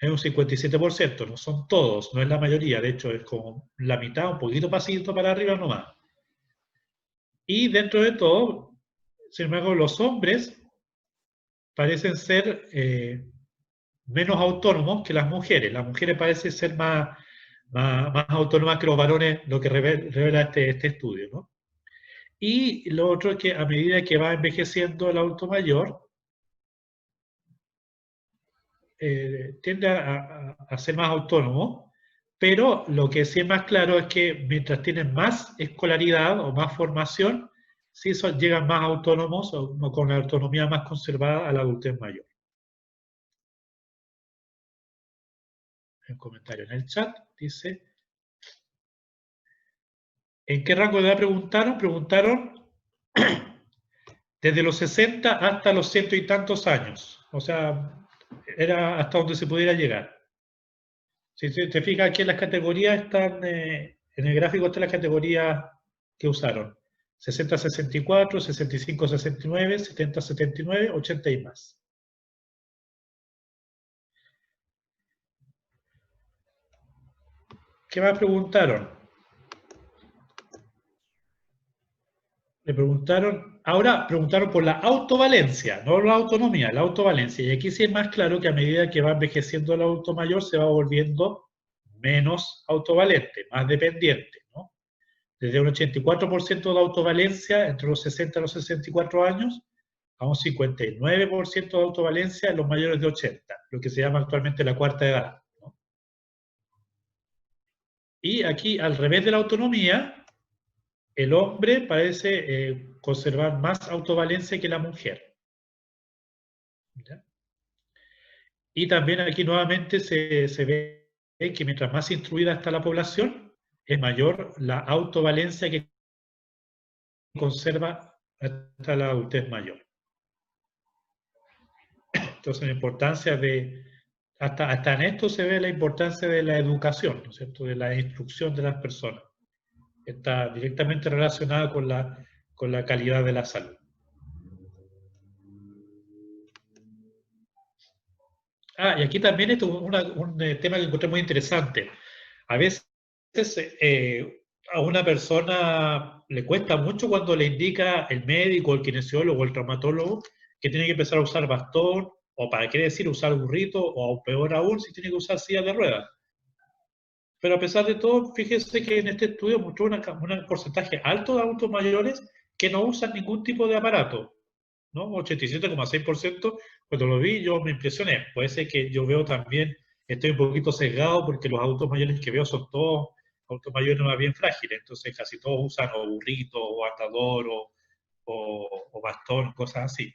Es un 57%, no son todos, no es la mayoría, de hecho es como la mitad, un poquito pasito para arriba nomás. Y dentro de todo, sin embargo, los hombres parecen ser menos autónomos que las mujeres. Las mujeres parecen ser más autónomas que los varones, lo que revela este estudio, ¿no? Y lo otro es que a medida que va envejeciendo el adulto mayor, tiende a ser más autónomo, pero lo que sí es más claro es que mientras tienen más escolaridad o más formación, sí llegan más autónomos o con la autonomía más conservada a la adultez mayor. Un comentario en el chat dice: ¿en qué rango de edad preguntaron? Preguntaron desde los 60 hasta los ciento y tantos años. O sea, era hasta donde se pudiera llegar. Si te fijas, aquí en las categorías están, en el gráfico están las categorías que usaron. 60-64, 65-69, 70-79, 80 y más. ¿Qué más preguntaron? Ahora preguntaron por la autovalencia, no la autonomía, la autovalencia. Y aquí sí es más claro que a medida que va envejeciendo el adulto mayor se va volviendo menos autovalente, más dependiente, ¿no? Desde un 84% de autovalencia entre los 60 y los 64 años, a un 59% de autovalencia en los mayores de 80, lo que se llama actualmente la cuarta edad, ¿no? Y aquí, al revés de la autonomía, el hombre parece conservar más autovalencia que la mujer. ¿Ya? Y también aquí nuevamente se ve que mientras más instruida está la población, es mayor la autovalencia que conserva hasta la adultez mayor. Entonces, la importancia hasta en esto se ve la importancia de la educación, ¿no es cierto?, de la instrucción de las personas. Está directamente relacionada con la calidad de la salud. Y aquí también es un tema que encontré muy interesante. A veces a una persona le cuesta mucho cuando le indica el médico, el kinesiólogo, el traumatólogo, que tiene que empezar a usar bastón, o para qué decir usar burrito, o peor aún, si tiene que usar silla de ruedas. Pero a pesar de todo, fíjese que en este estudio mostró un porcentaje alto de adultos mayores que no usan ningún tipo de aparato, ¿no? 87,6%, cuando lo vi yo me impresioné. Puede ser que yo veo también, estoy un poquito sesgado porque los adultos mayores que veo son todos adultos mayores más bien frágiles, entonces casi todos usan o burrito, o andador, o bastón, cosas así.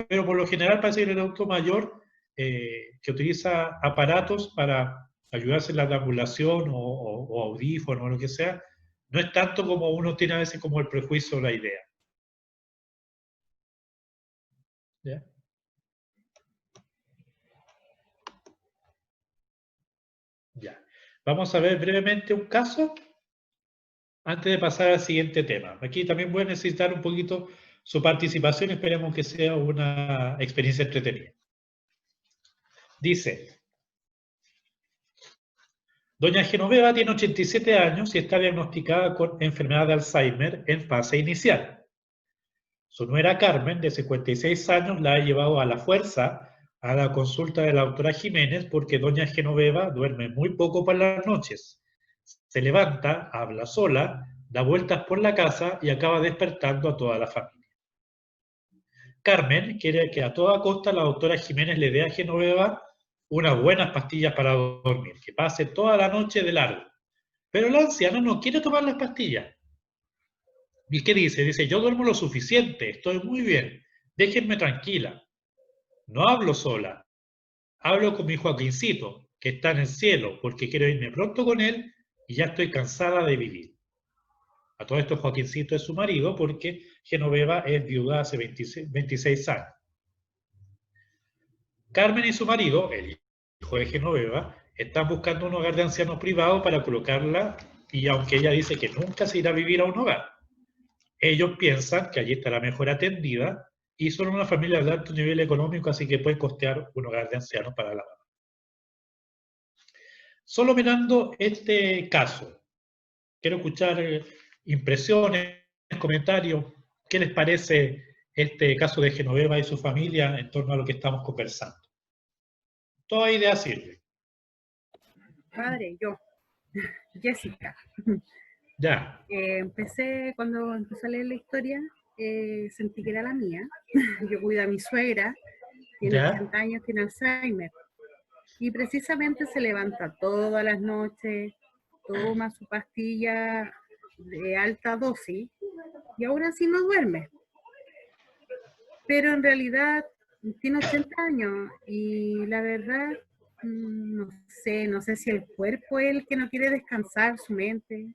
Pero por lo general parece que el adulto mayor que utiliza aparatos para ayudarse en la deambulación o audífono o lo que sea, no es tanto como uno tiene a veces como el prejuicio o la idea. ¿Ya? Ya. Vamos a ver brevemente un caso antes de pasar al siguiente tema. Aquí también voy a necesitar un poquito su participación, esperemos que sea una experiencia entretenida. Dice: doña Genoveva tiene 87 años y está diagnosticada con enfermedad de Alzheimer en fase inicial. Su nuera Carmen, de 56 años, la ha llevado a la fuerza a la consulta de la doctora Jiménez porque doña Genoveva duerme muy poco por las noches. Se levanta, habla sola, da vueltas por la casa y acaba despertando a toda la familia. Carmen quiere que a toda costa la doctora Jiménez le dé a Genoveva unas buenas pastillas para dormir, que pase toda la noche de largo. Pero la anciana no quiere tomar las pastillas. ¿Y qué dice? Dice: yo duermo lo suficiente, estoy muy bien, déjenme tranquila. No hablo sola, hablo con mi Joaquincito, que está en el cielo, porque quiero irme pronto con él y ya estoy cansada de vivir. A todo esto Joaquincito es su marido porque Genoveva es viuda hace 26 años. Carmen y su marido, el hijo de Genoveva, están buscando un hogar de ancianos privado para colocarla, y aunque ella dice que nunca se irá a vivir a un hogar, ellos piensan que allí estará mejor atendida y son una familia de alto nivel económico, así que pueden costear un hogar de ancianos para la mamá. Solo mirando este caso, quiero escuchar impresiones, comentarios. ¿Qué les parece este caso de Genoveva y su familia en torno a lo que estamos conversando? Toda idea sirve. Padre, yo, Jessica. Ya. Cuando empecé a leer la historia, sentí que era la mía. Yo cuido a mi suegra, tiene ¿Ya? 80 años, tiene Alzheimer. Y precisamente se levanta todas las noches, toma su pastilla de alta dosis y ahora sí no duerme. Pero en realidad tiene 80 años y la verdad, no sé si el cuerpo es el que no quiere descansar, su mente.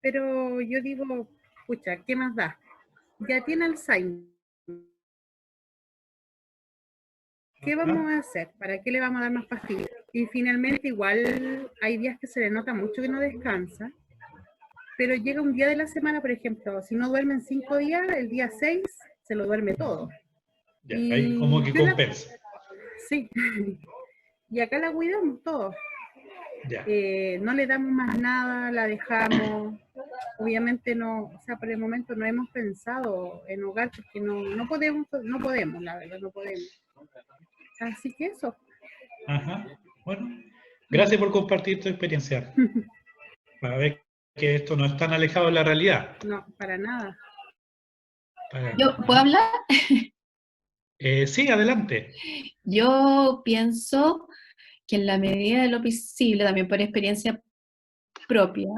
Pero yo digo, pucha, ¿qué más da? Ya tiene Alzheimer. ¿Qué vamos a hacer? ¿Para qué le vamos a dar más pastillas? Y finalmente igual hay días que se le nota mucho que no descansa, pero llega un día de la semana, por ejemplo, si no duermen 5 días, el día 6 se lo duerme todo. Ya, ahí como que compensa. Sí, y acá la cuidamos todos. Ya. No le damos más nada, la dejamos. Obviamente no, o sea, por el momento no hemos pensado en hogar porque no podemos, la verdad, no podemos. Así que eso. Ajá. Bueno, gracias por compartir tu experiencia. Para ver que esto no es tan alejado de la realidad. No, para nada. ¿Yo puedo hablar? Sí, adelante. Yo pienso que en la medida de lo posible, también por experiencia propia,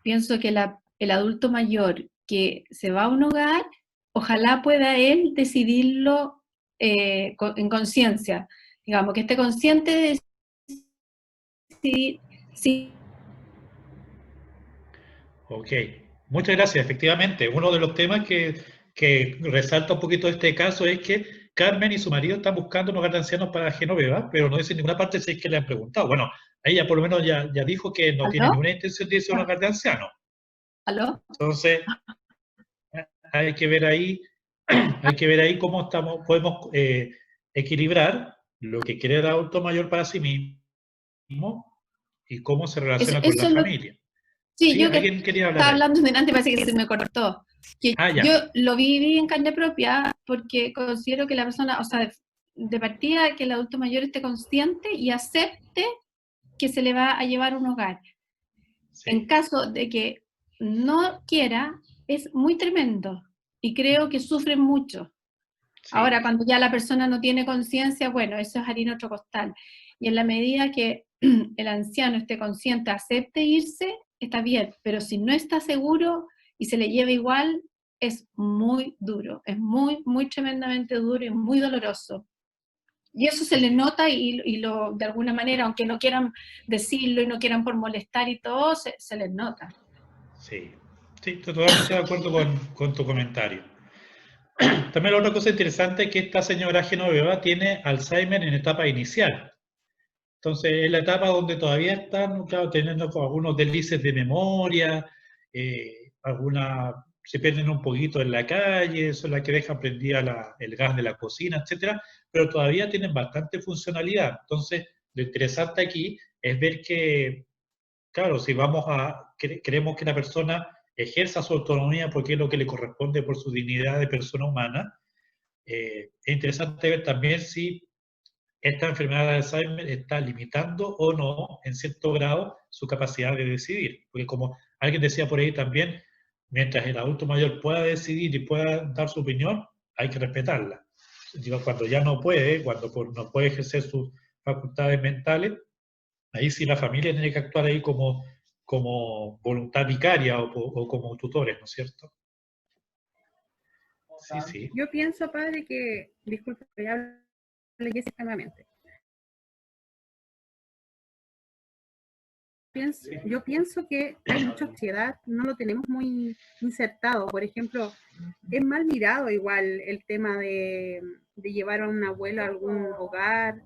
pienso que el adulto mayor que se va a un hogar, ojalá pueda él decidirlo en conciencia, digamos, que esté consciente de decidir si... Ok, muchas gracias. Efectivamente, uno de los temas que resalta un poquito este caso es que Carmen y su marido están buscando un hogar de ancianos para Genoveva, pero no dice en ninguna parte si es que le han preguntado. Bueno, ella por lo menos ya dijo que no tiene ¿Aló? ninguna intención de irse a un hogar de ancianos. ¿Aló? Entonces, hay que ver ahí, cómo podemos equilibrar lo que quiere el adulto mayor para sí mismo y cómo se relaciona con la familia. Sí, Sí, yo que alguien quería hablar estaba ahí. hablando delante, parece que se me cortó. Que Ah, ya. yo lo viví en carne propia porque considero que la persona, o sea, de partida, que el adulto mayor esté consciente y acepte que se le va a llevar un hogar. Sí. En caso de que no quiera, es muy tremendo y creo que sufren mucho. Sí. Ahora, cuando ya la persona no tiene conciencia, bueno, eso es harina otro costal. Y en la medida que el anciano esté consciente, acepte irse, está bien, pero si no está seguro y se le lleva igual, es muy duro, es muy, muy tremendamente duro y muy doloroso. Y eso se le nota y de alguna manera, aunque no quieran decirlo y no quieran por molestar y todo, se les nota. Sí, estoy totalmente de acuerdo con tu comentario. También la otra cosa interesante es que esta señora Genoveva tiene Alzheimer en etapa inicial. Entonces, es la etapa donde todavía están, claro, teniendo algunos deslices de memoria, se pierden un poquito en la calle, son las que dejan prendida el gas de la cocina, etcétera, pero todavía tienen bastante funcionalidad. Entonces, lo interesante aquí es ver que, claro, si queremos que la persona ejerza su autonomía porque es lo que le corresponde por su dignidad de persona humana, es interesante ver también si esta enfermedad de Alzheimer está limitando o no, en cierto grado, su capacidad de decidir. Porque como alguien decía por ahí también, mientras el adulto mayor pueda decidir y pueda dar su opinión, hay que respetarla. Digo, cuando ya no puede, cuando no puede ejercer sus facultades mentales, ahí sí la familia tiene que actuar ahí como voluntad vicaria o como tutores, ¿no es cierto? Sí, sí. Yo pienso, padre, que, disculpe, que hable Jessica nuevamente. Yo pienso que hay mucha ansiedad, no lo tenemos muy insertado. Por ejemplo, es mal mirado igual el tema de llevar a un abuelo a algún hogar,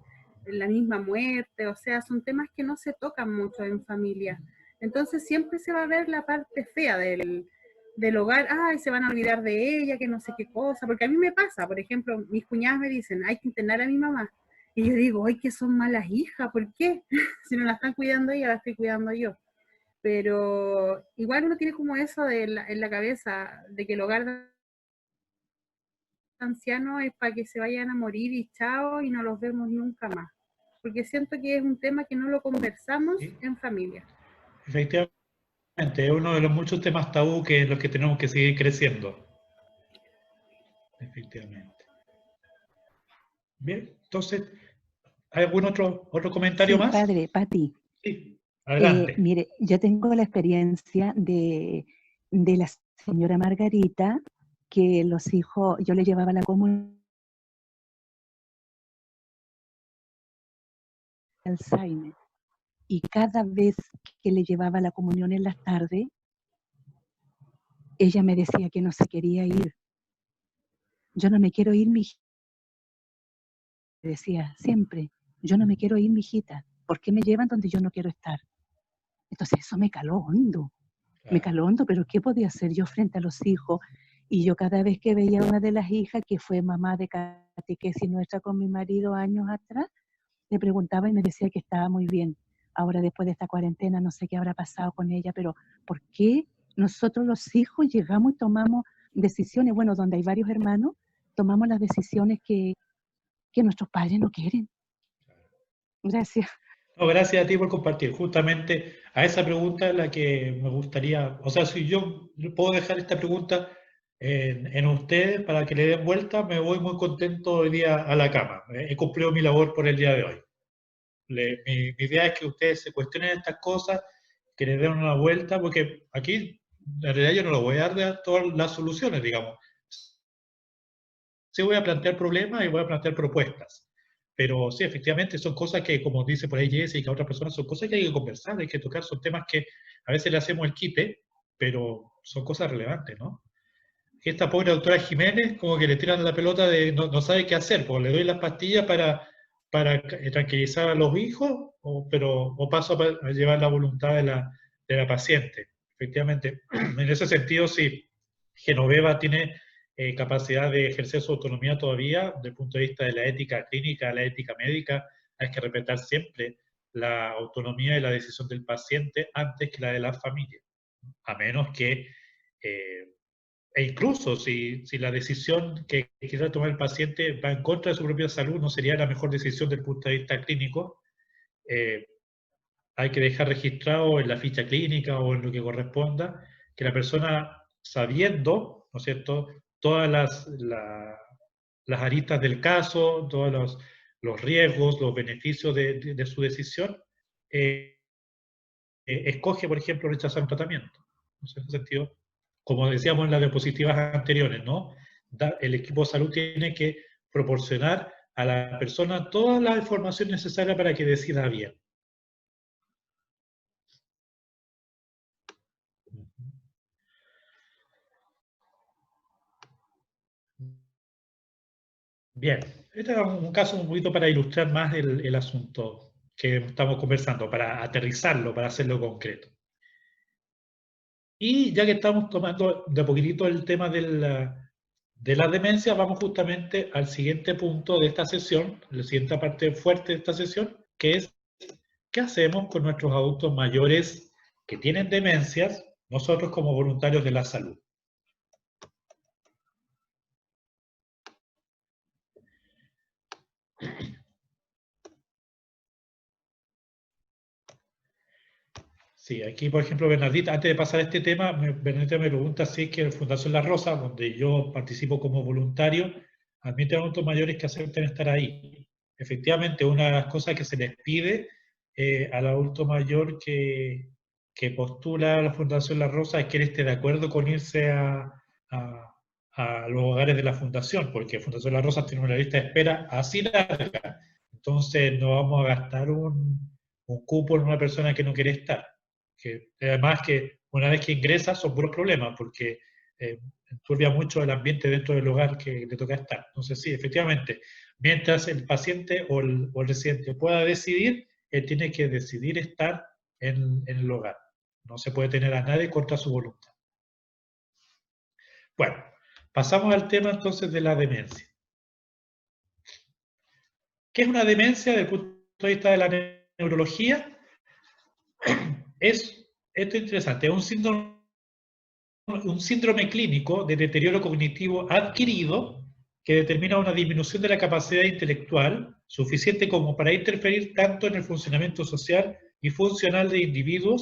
la misma muerte, o sea, son temas que no se tocan mucho en familia. Entonces siempre se va a ver la parte fea del hogar, ay, se van a olvidar de ella, que no sé qué cosa, porque a mí me pasa, por ejemplo, mis cuñadas me dicen, hay que internar a mi mamá, y yo digo, ay, que son malas hijas, ¿por qué? Si no la están cuidando ella, la estoy cuidando yo. Pero igual uno tiene como eso en la cabeza, de que el hogar de ancianos es para que se vayan a morir y chao, y no los vemos nunca más. Porque siento que es un tema que no lo conversamos Sí. en familia. Efectivamente, es uno de los muchos temas tabú que en los que tenemos que seguir creciendo. Efectivamente. Bien, entonces, ¿hay algún otro comentario Sí, más? padre, Pati. Sí, adelante. Mire, yo tengo la experiencia de la señora Margarita, que los hijos, yo le llevaba la comunión de Alzheimer, y cada vez que le llevaba la comunión en las tardes, ella me decía que no se quería ir. Yo no me quiero ir, mi hijita, decía siempre, yo no me quiero ir, mi hijita, ¿por qué me llevan donde yo no quiero estar? Entonces eso me caló hondo. Me caló hondo, pero ¿qué podía hacer yo frente a los hijos? Y yo cada vez que veía a una de las hijas, que fue mamá de catequesis nuestra con mi marido años atrás, le preguntaba y me decía que estaba muy bien. Ahora después de esta cuarentena no sé qué habrá pasado con ella, pero ¿por qué nosotros los hijos llegamos y tomamos decisiones? Bueno, donde hay varios hermanos, tomamos las decisiones que nuestros padres no quieren. Gracias. No, gracias a ti por compartir. Justamente a esa pregunta es la que me gustaría, o sea, si yo puedo dejar esta pregunta en ustedes para que le den vuelta, me voy muy contento hoy día a la cama. He cumplido mi labor por el día de hoy. Mi idea es que ustedes se cuestionen estas cosas, que le den una vuelta, porque aquí en realidad yo no les voy a dar todas las soluciones, digamos. Sí voy a plantear problemas y voy a plantear propuestas. Pero sí, efectivamente, son cosas que, como dice por ahí Jessica y otras personas, son cosas que hay que conversar, hay que tocar, son temas que a veces le hacemos el quite, pero son cosas relevantes, ¿no? Esta pobre doctora Jiménez, como que le tiran la pelota de no sabe qué hacer, porque le doy las pastillas para tranquilizar a los hijos, o paso a llevar la voluntad de la paciente. Efectivamente, en ese sentido, sí, Genoveva tiene capacidad de ejercer su autonomía todavía, desde el punto de vista de la ética clínica, la ética médica, hay que respetar siempre la autonomía y la decisión del paciente antes que la de la familia, a menos que, e incluso si la decisión que quiera tomar el paciente va en contra de su propia salud, no sería la mejor decisión desde el punto de vista clínico, hay que dejar registrado en la ficha clínica o en lo que corresponda, que la persona, sabiendo, ¿no es cierto?, todas las aristas del caso, todos los riesgos, los beneficios de su decisión, escoge, por ejemplo, rechazar un tratamiento. En ese sentido, como decíamos en las diapositivas anteriores, ¿no? El equipo de salud tiene que proporcionar a la persona toda la información necesaria para que decida bien. Bien, este es un caso un poquito para ilustrar más el asunto que estamos conversando, para aterrizarlo, para hacerlo concreto. Y ya que estamos tomando de a poquitito el tema de la demencia, vamos justamente al siguiente punto de esta sesión, la siguiente parte fuerte de esta sesión, que es ¿qué hacemos con nuestros adultos mayores que tienen demencias, nosotros como voluntarios de la salud? Sí, aquí por ejemplo Bernardita, antes de pasar a este tema, Bernardita me pregunta si es que en Fundación La Rosa, donde yo participo como voluntario, admite a adultos mayores que acepten estar ahí. Efectivamente, una de las cosas que se les pide al adulto mayor que postula a la Fundación La Rosa es que él esté de acuerdo con irse a los hogares de la Fundación, porque Fundación La Rosa tiene una lista de espera así larga. Entonces no vamos a gastar un cupo en una persona que no quiere estar. Que además que una vez que ingresa son puros problemas, porque enturbia mucho el ambiente dentro del hogar que le toca estar. Entonces sí, efectivamente, Mientras el paciente o el residente pueda decidir, él tiene que decidir estar en el hogar. No se puede tener a nadie contra su voluntad. Bueno, pasamos al tema entonces de la demencia. ¿Qué es una demencia desde el punto de vista de la neurología? Esto es interesante, es un síndrome clínico de deterioro cognitivo adquirido que determina una disminución de la capacidad intelectual suficiente como para interferir tanto en el funcionamiento social y funcional del individuo,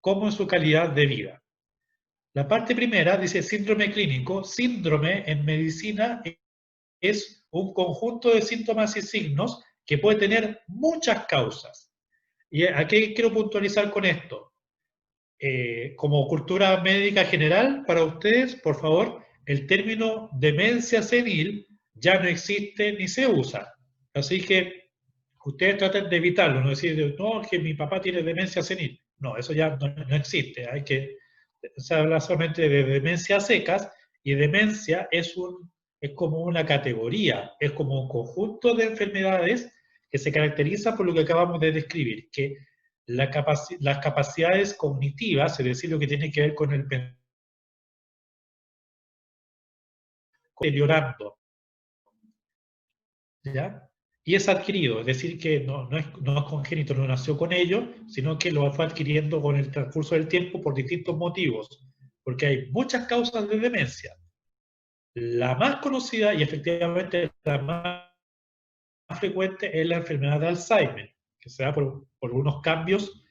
como en su calidad de vida. La parte primera dice síndrome clínico. Síndrome en medicina es un conjunto de síntomas y signos que puede tener muchas causas. ¿Y a qué quiero puntualizar con esto? Como cultura médica general, para ustedes, por favor, el término demencia senil ya no existe ni se usa. Así que ustedes traten de evitarlo, no decir, no, que mi papá tiene demencia senil. No, eso ya no existe. Se habla solamente de demencias secas, y demencia es como una categoría, es como un conjunto de enfermedades que se caracteriza por lo que acabamos de describir, que las capacidades cognitivas, es decir, lo que tiene que ver con el pensamiento, deteriorando, ¿ya? Y es adquirido, es decir, que no es congénito, no nació con ello, sino que lo fue adquiriendo con el transcurso del tiempo por distintos motivos, porque hay muchas causas de demencia. La más conocida y efectivamente la más frecuente es la enfermedad de Alzheimer, que se da por unos cambios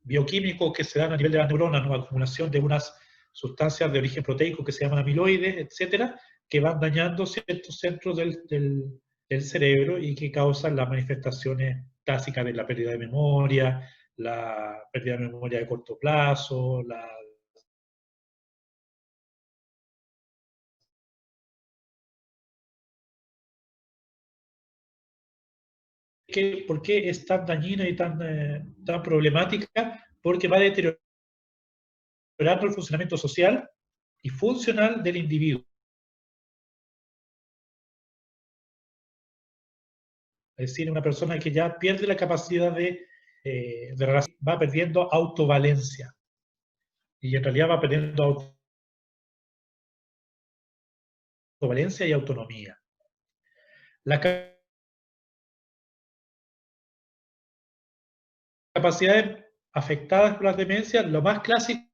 bioquímicos que se dan a nivel de las neuronas, una acumulación de unas sustancias de origen proteico que se llaman amiloides, etcétera, que van dañando ciertos centros del cerebro y que causan las manifestaciones clásicas de la pérdida de memoria, la pérdida de memoria de corto plazo, ¿Por qué es tan dañina y tan problemática? Porque va deteriorando el funcionamiento social y funcional del individuo. Es decir, una persona que ya pierde la capacidad de relación, va perdiendo autovalencia. Y en realidad va perdiendo autovalencia y autonomía. Las capacidades afectadas por las demencias, lo más clásico,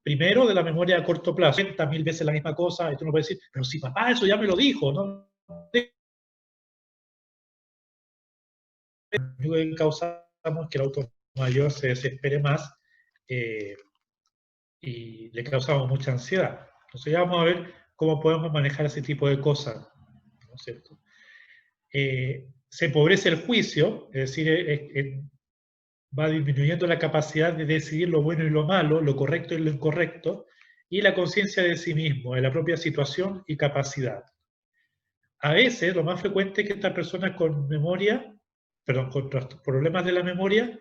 primero, de la memoria a corto plazo. 30.000 veces la misma cosa, y tú no puedes decir, pero si papá eso ya me lo dijo, ¿no? Lo único que causamos es que el auto mayor se desespere más y le causamos mucha ansiedad. Entonces ya vamos a ver cómo podemos manejar ese tipo de cosas, ¿no es cierto? Se empobrece el juicio, es decir, va disminuyendo la capacidad de decidir lo bueno y lo malo, lo correcto y lo incorrecto, y la conciencia de sí mismo, de la propia situación y capacidad. A veces, lo más frecuente es que estas personas con problemas de la memoria,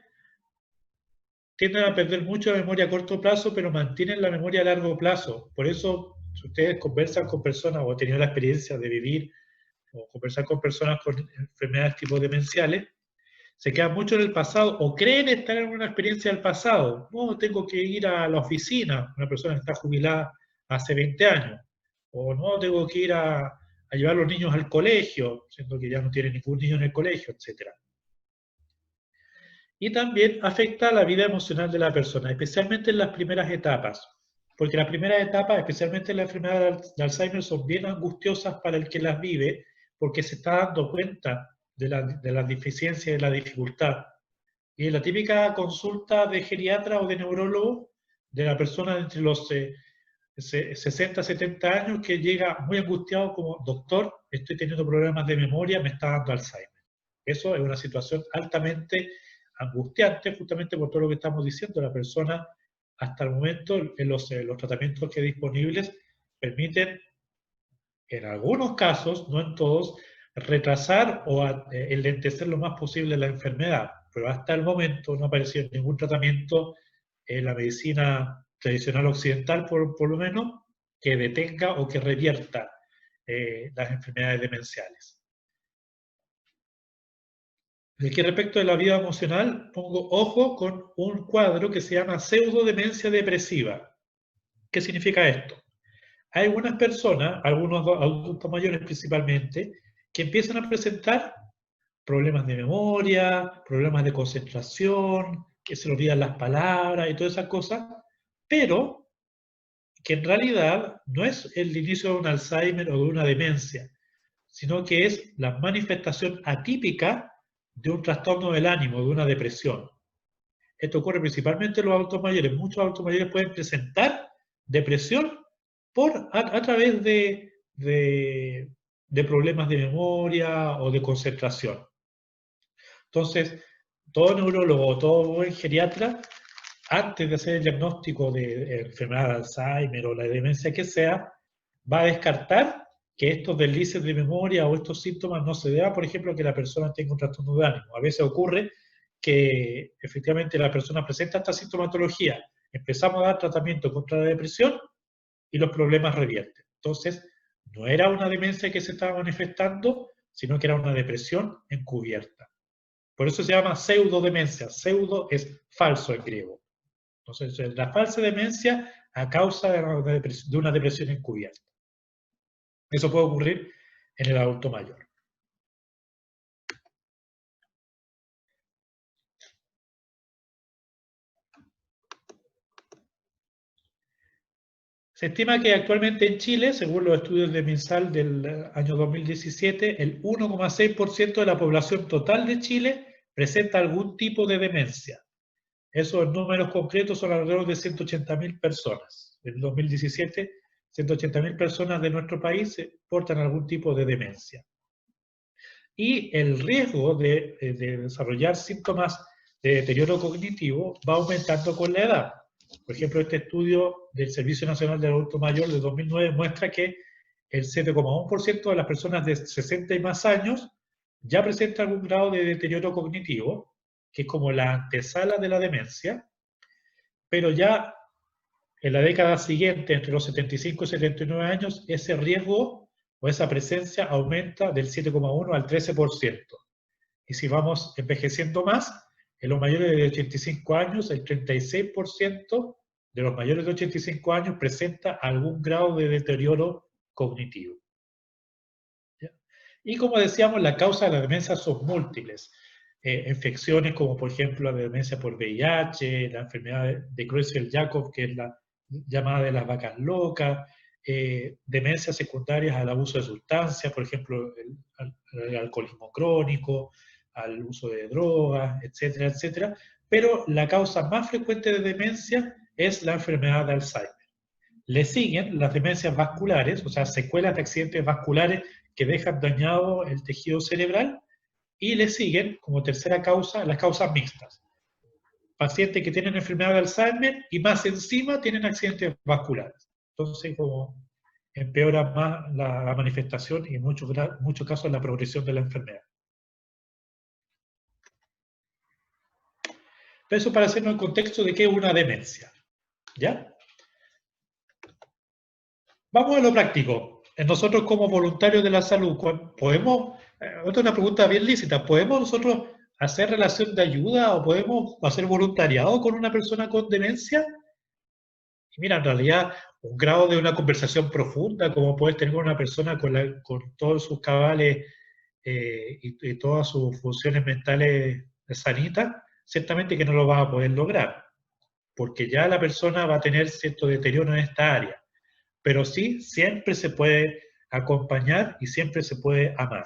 tienden a perder mucho la memoria a corto plazo, pero mantienen la memoria a largo plazo. Por eso, si ustedes conversan con personas o han tenido la experiencia de vivir o conversar con personas con enfermedades tipo demenciales, se quedan mucho en el pasado o creen estar en una experiencia del pasado. No, tengo que ir a la oficina, una persona que está jubilada hace 20 años. O no, tengo que ir a llevar a los niños al colegio, siendo que ya no tiene ningún niño en el colegio, etc. Y también afecta a la vida emocional de la persona, especialmente en las primeras etapas. Porque las primeras etapas, especialmente en la enfermedad de Alzheimer, son bien angustiosas para el que las vive, porque se está dando cuenta de la deficiencia y de la dificultad. Y en la típica consulta de geriatra o de neurólogo, de la persona entre los 60, 70 años, que llega muy angustiado como, doctor, estoy teniendo problemas de memoria, me está dando Alzheimer. Eso es una situación altamente angustiante, justamente por todo lo que estamos diciendo. La persona, hasta el momento, en los tratamientos que hay disponibles, permiten, en algunos casos, no en todos, retrasar o enlentecer lo más posible la enfermedad, pero hasta el momento no ha aparecido ningún tratamiento en la medicina tradicional occidental, por lo menos, que detenga o que revierta las enfermedades demenciales. Y aquí respecto de la vida emocional, pongo ojo con un cuadro que se llama pseudodemencia depresiva. ¿Qué significa esto? Hay algunas personas, algunos adultos mayores principalmente, que empiezan a presentar problemas de memoria, problemas de concentración, que se le olvidan las palabras y todas esas cosas, pero que en realidad no es el inicio de un Alzheimer o de una demencia, sino que es la manifestación atípica de un trastorno del ánimo, de una depresión. Esto ocurre principalmente en los adultos mayores. Muchos adultos mayores pueden presentar depresión a través de problemas de memoria o de concentración. Entonces, todo neurólogo, todo buen geriatra, antes de hacer el diagnóstico de enfermedad de Alzheimer o la demencia que sea, va a descartar que estos deslices de memoria o estos síntomas no se deban, por ejemplo, que la persona tenga un trastorno de ánimo. A veces ocurre que efectivamente la persona presenta esta sintomatología, empezamos a dar tratamiento contra la depresión y los problemas revierten. Entonces, no era una demencia que se estaba manifestando, sino que era una depresión encubierta. Por eso se llama pseudodemencia. Pseudo es falso en griego. Entonces, la falsa demencia a causa de una depresión encubierta. Eso puede ocurrir en el adulto mayor. Se estima que actualmente en Chile, según los estudios de MinSal del año 2017, el 1,6% de la población total de Chile presenta algún tipo de demencia. Esos números concretos son alrededor de 180.000 personas. En 2017, 180.000 personas de nuestro país portan algún tipo de demencia. Y el riesgo de desarrollar síntomas de deterioro cognitivo va aumentando con la edad. Por ejemplo, este estudio del Servicio Nacional del Adulto Mayor de 2009 muestra que el 7,1% de las personas de 60 y más años ya presenta algún grado de deterioro cognitivo, que es como la antesala de la demencia, pero ya en la década siguiente, entre los 75 y 79 años, ese riesgo o esa presencia aumenta del 7,1 al 13%. Y si vamos envejeciendo más, en los mayores de 85 años, el 36% de los mayores de 85 años presenta algún grado de deterioro cognitivo. ¿Ya? Y como decíamos, la causa de la demencia son múltiples. Infecciones como por ejemplo la demencia por VIH, la enfermedad de Creutzfeldt-Jakob, que es la llamada de las vacas locas, demencias secundarias al abuso de sustancias, por ejemplo el alcoholismo crónico, al uso de drogas, etcétera, etcétera. Pero la causa más frecuente de demencia es la enfermedad de Alzheimer. Le siguen las demencias vasculares, o sea, secuelas de accidentes vasculares que dejan dañado el tejido cerebral, y le siguen como tercera causa las causas mixtas. Pacientes que tienen enfermedad de Alzheimer y más encima tienen accidentes vasculares. Entonces, como empeora más la manifestación y en muchos casos la progresión de la enfermedad. Eso para hacernos el contexto de qué es una demencia. ¿Ya? Vamos a lo práctico. Nosotros como voluntarios de la salud, ¿podemos, esta es una pregunta bien lícita, ¿podemos nosotros hacer relación de ayuda o podemos hacer voluntariado con una persona con demencia? Y mira, en realidad, un grado de una conversación profunda, como puedes tener con una persona con todos sus cabales y todas sus funciones mentales sanitas, ciertamente que no lo vas a poder lograr, porque ya la persona va a tener cierto deterioro en esta área. Pero sí, siempre se puede acompañar y siempre se puede amar.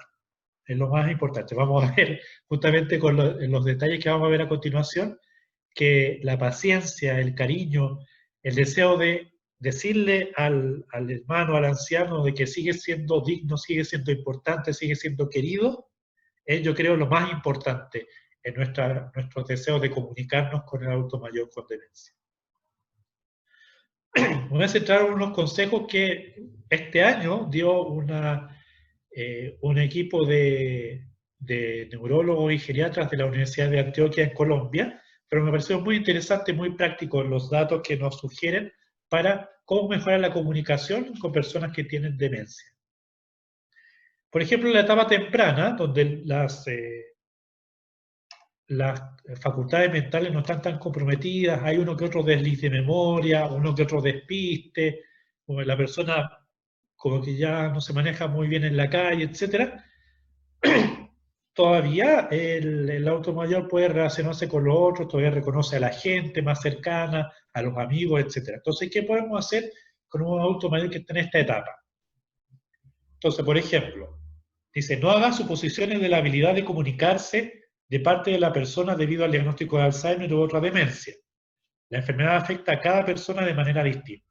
Es lo más importante. Vamos a ver justamente en los detalles que vamos a ver a continuación, que la paciencia, el cariño, el deseo de decirle al hermano, al anciano, de que sigue siendo digno, sigue siendo importante, sigue siendo querido, es, yo creo, lo más importante en nuestros deseos de comunicarnos con el adulto mayor con demencia. Voy a centrar unos consejos que este año dio un equipo de neurólogos y geriatras de la Universidad de Antioquia en Colombia, pero me pareció muy interesante, muy práctico los datos que nos sugieren para cómo mejorar la comunicación con personas que tienen demencia. Por ejemplo, en la etapa temprana, donde las facultades mentales no están tan comprometidas, hay uno que otro desliz de memoria, uno que otro despiste, como la persona como que ya no se maneja muy bien en la calle, etc. Todavía el adulto mayor puede relacionarse con los otros, todavía reconoce a la gente más cercana, a los amigos, etc. Entonces, ¿qué podemos hacer con un adulto mayor que está en esta etapa? Entonces, por ejemplo, dice, no haga suposiciones de la habilidad de comunicarse de parte de la persona debido al diagnóstico de Alzheimer u otra demencia. La enfermedad afecta a cada persona de manera distinta.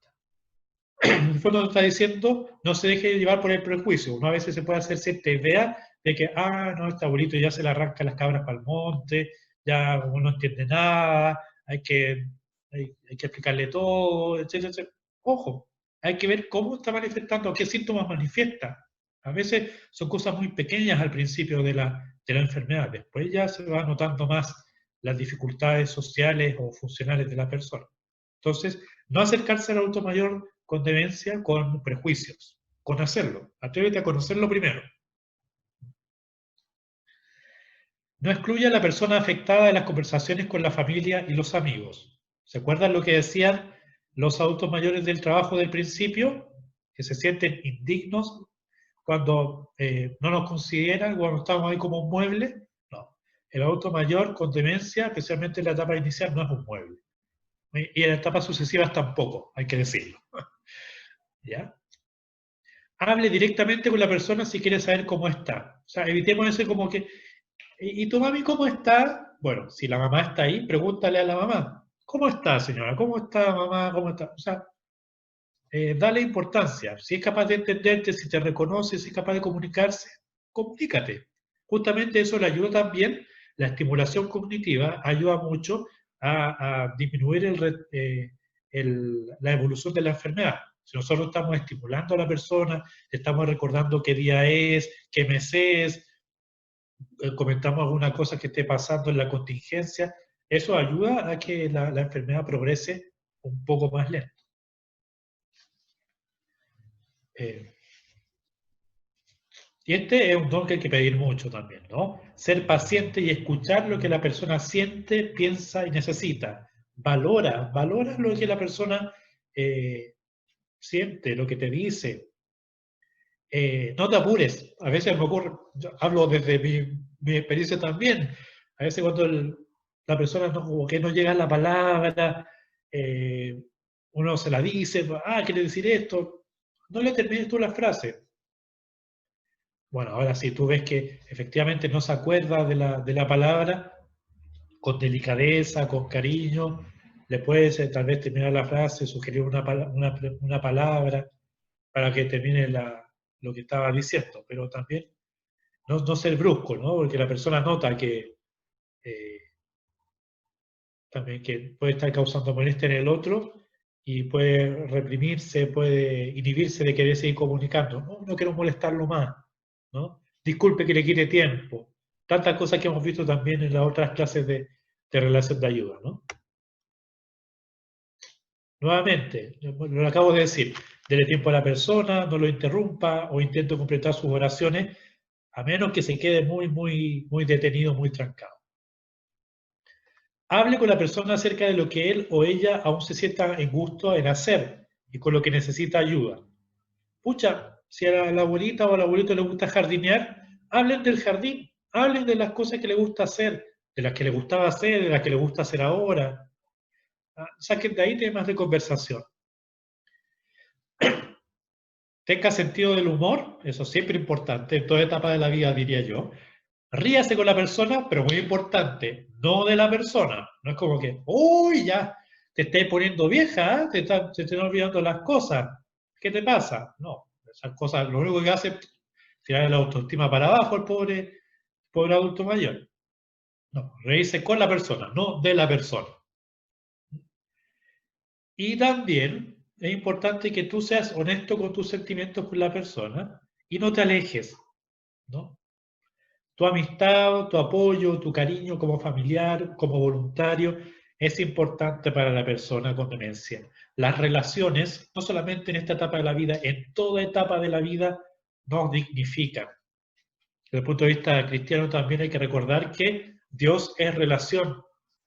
En el fondo está diciendo, no se deje llevar por el prejuicio. Uno a veces se puede hacer cierta idea de que, no, este abuelito ya se le arranca las cabras para el monte, ya uno no entiende nada, hay que explicarle todo, etc., etc. Ojo, hay que ver cómo está manifestando, qué síntomas manifiesta. A veces son cosas muy pequeñas al principio de la enfermedad, después ya se va notando más las dificultades sociales o funcionales de la persona. Entonces, no acercarse al adulto mayor con demencia con prejuicios, conocerlo, atrévete a conocerlo primero. No excluya a la persona afectada de las conversaciones con la familia y los amigos. ¿Se acuerdan lo que decían los adultos mayores del trabajo del principio? Que se sienten indignos cuando no nos consideran, cuando estamos ahí como un mueble. No, el adulto mayor con demencia, especialmente en la etapa inicial, no es un mueble. Y en etapas sucesivas tampoco, hay que decirlo. ¿Ya? Hable directamente con la persona si quiere saber cómo está. O sea, evitemos eso como que, ¿y tu mami cómo está? Bueno, si la mamá está ahí, pregúntale a la mamá. ¿Cómo está, señora? ¿Cómo está, mamá? ¿Cómo está? O sea, dale importancia. Si es capaz de entenderte, si te reconoce, si es capaz de comunicarse, comunícate. Justamente eso le ayuda también, la estimulación cognitiva ayuda mucho a disminuir la evolución de la enfermedad. Si nosotros estamos estimulando a la persona, estamos recordando qué día es, qué mes es, comentamos alguna cosa que esté pasando en la contingencia, eso ayuda a que la enfermedad progrese un poco más lento. Y este es un don que hay que pedir mucho también, ¿no? Ser paciente y escuchar lo que la persona siente, piensa y necesita. Valora lo que la persona siente, lo que te dice. No te apures. A veces me ocurre, yo hablo desde mi experiencia también. A veces cuando la persona como que no llega a la palabra, uno se la dice, quiere decir esto. No le termines tú la frase. Bueno, ahora si tú ves que efectivamente no se acuerda de la palabra, con delicadeza, con cariño, le puedes tal vez terminar la frase, sugerir una palabra para que termine lo que estaba diciendo, pero también no ser brusco, ¿no? Porque la persona nota que también que puede estar causando molestia en el otro y puede reprimirse, puede inhibirse de querer seguir comunicando. No quiero molestarlo más, ¿no? Disculpe que le quite tiempo. Tantas cosas que hemos visto también en las otras clases de relación de ayuda, ¿no? Nuevamente, lo acabo de decir, dele tiempo a la persona, no lo interrumpa o intente completar sus oraciones, a menos que se quede muy detenido, muy trancado. Hable con la persona acerca de lo que él o ella aún se sienta en gusto en hacer y con lo que necesita ayuda. Pucha, si a la abuelita o al abuelito le gusta jardinear, hablen del jardín, hablen de las cosas que le gusta hacer, de las que le gustaba hacer, de las que le gusta hacer ahora. Saquen de ahí temas de conversación. Tenga sentido del humor, eso siempre importante, en toda etapa de la vida diría yo. Ríase con la persona, pero muy importante, no de la persona. No es como que, uy, ya, te estés poniendo vieja, te están olvidando las cosas. ¿Qué te pasa? No, esas cosas, lo único que hace es tirar la autoestima para abajo el pobre adulto mayor. No, reírse con la persona, no de la persona. Y también es importante que tú seas honesto con tus sentimientos con la persona y no te alejes, ¿no? Tu amistad, tu apoyo, tu cariño como familiar, como voluntario, es importante para la persona con demencia. Las relaciones, no solamente en esta etapa de la vida, en toda etapa de la vida, nos dignifican, Desde el punto de vista cristiano también hay que recordar que Dios es relación.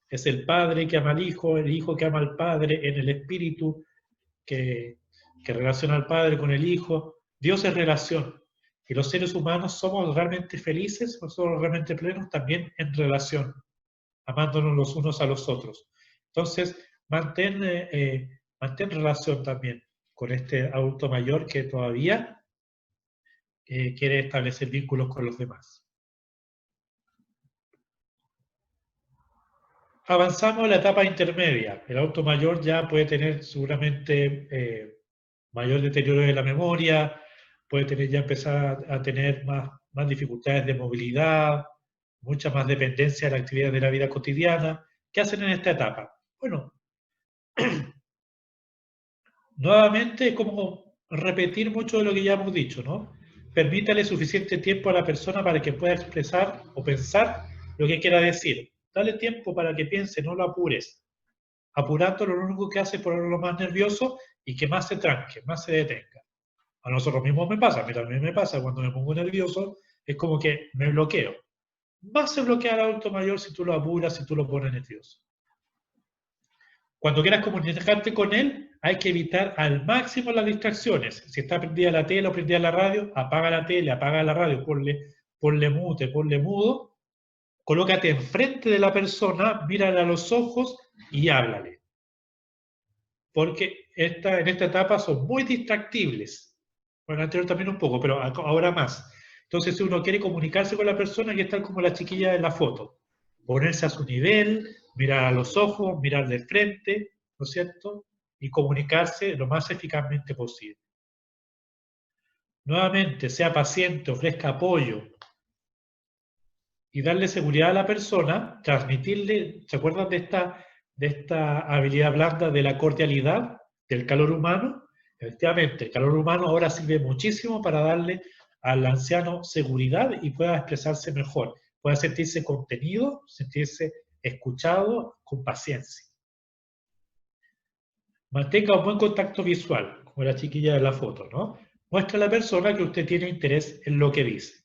Es el Padre que ama al Hijo, el Hijo que ama al Padre, en el Espíritu que relaciona al Padre con el Hijo. Dios es relación. Y los seres humanos somos realmente felices, somos realmente plenos también en relación, amándonos los unos a los otros. Entonces, mantén relación también con este adulto mayor que todavía quiere establecer vínculos con los demás. Avanzamos a la etapa intermedia. El adulto mayor ya puede tener seguramente mayor deterioro de la memoria, puede tener, ya empezar a tener más dificultades de movilidad, mucha más dependencia de la actividad de la vida cotidiana. ¿Qué hacen en esta etapa? Bueno, nuevamente es como repetir mucho de lo que ya hemos dicho, ¿no? Permítale suficiente tiempo a la persona para que pueda expresar o pensar lo que quiera decir. Dale tiempo para que piense, no lo apures. Apurándolo lo único que hace es ponerlo más nervioso y que más se tranque, más se detenga. A nosotros mismos me pasa, a mí también me pasa, cuando me pongo nervioso, es como que me bloqueo. Más se bloquea al adulto mayor si tú lo apuras, si tú lo pones nervioso. Cuando quieras comunicarte con él, hay que evitar al máximo las distracciones. Si está prendida la tele o prendida la radio, apaga la tele, apaga la radio, ponle mute, ponle mudo, colócate enfrente de la persona, mírale a los ojos y háblale. Porque en esta etapa son muy distractibles. Bueno, anterior también un poco, pero ahora más. Entonces, si uno quiere comunicarse con la persona, hay que estar como la chiquilla de la foto. Ponerse a su nivel, mirar a los ojos, mirar de frente, ¿no es cierto? Y comunicarse lo más eficazmente posible. Nuevamente, sea paciente, ofrezca apoyo y darle seguridad a la persona, transmitirle, ¿se acuerdan de esta habilidad blanda de la cordialidad, del calor humano? Efectivamente, el calor humano ahora sirve muchísimo para darle al anciano seguridad y pueda expresarse mejor, pueda sentirse contenido, sentirse escuchado con paciencia. Mantenga un buen contacto visual, como la chiquilla de la foto, ¿no? Muestra a la persona que usted tiene interés en lo que dice.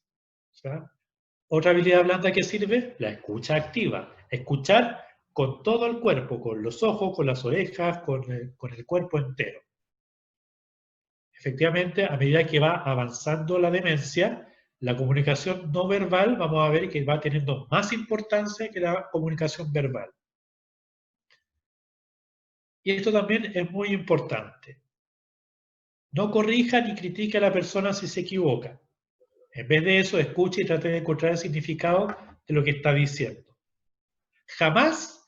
¿Ya? Otra habilidad blanda que sirve, la escucha activa. Escuchar con todo el cuerpo, con los ojos, con las orejas, con el cuerpo entero. Efectivamente, a medida que va avanzando la demencia, la comunicación no verbal, vamos a ver que va teniendo más importancia que la comunicación verbal. Y esto también es muy importante. No corrija ni critique a la persona si se equivoca. En vez de eso, escuche y trate de encontrar el significado de lo que está diciendo. Jamás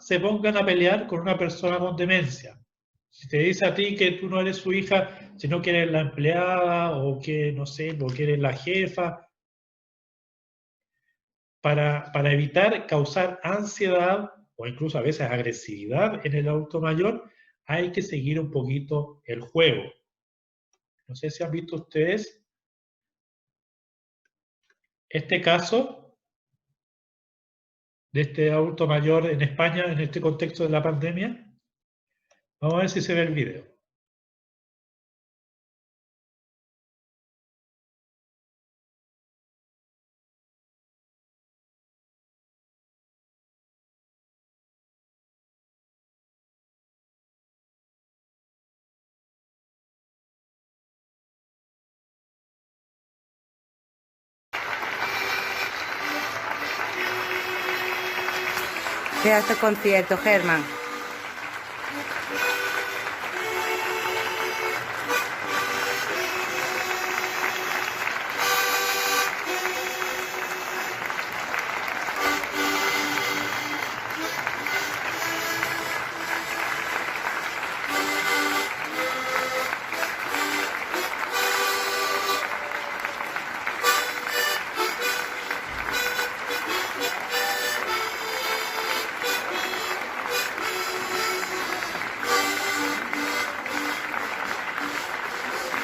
se pongan a pelear con una persona con demencia. Si te dice a ti que tú no eres su hija, sino que eres la empleada o que, no sé, o que eres la jefa, para evitar causar ansiedad o incluso a veces agresividad en el adulto mayor, hay que seguir un poquito el juego. No sé si han visto ustedes este caso de este adulto mayor en España en este contexto de la pandemia. Vamos a ver si se ve el video. Pedazo de concierto, Germán.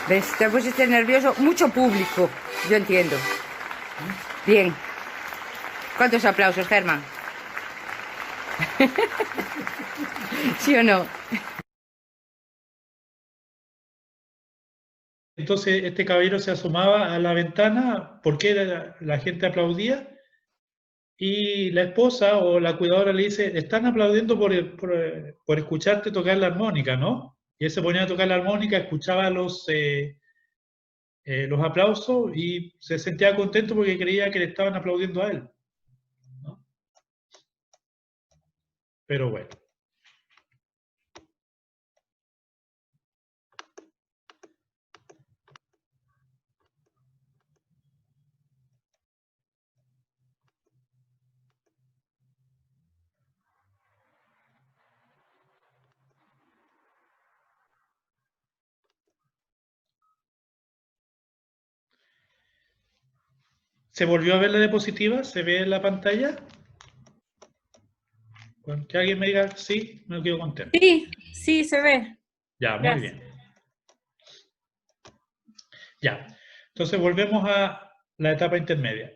¿Ves? Te pusiste nervioso. Mucho público. Yo entiendo. Bien. ¿Cuántos aplausos, Germán? ¿Sí o no? entonces este caballero se asomaba a la ventana porque la gente aplaudía y la esposa o la cuidadora le dice, están aplaudiendo por escucharte tocar la armónica, ¿no? Y él se ponía a tocar la armónica, escuchaba los aplausos y se sentía contento porque creía que le estaban aplaudiendo a él, ¿no? Pero bueno. ¿Se volvió a ver la diapositiva? ¿Se ve en la pantalla? Que alguien me diga sí, me quedo contento. Sí, sí, se ve. Ya, muy Gracias. bien. Ya, entonces volvemos a la etapa intermedia.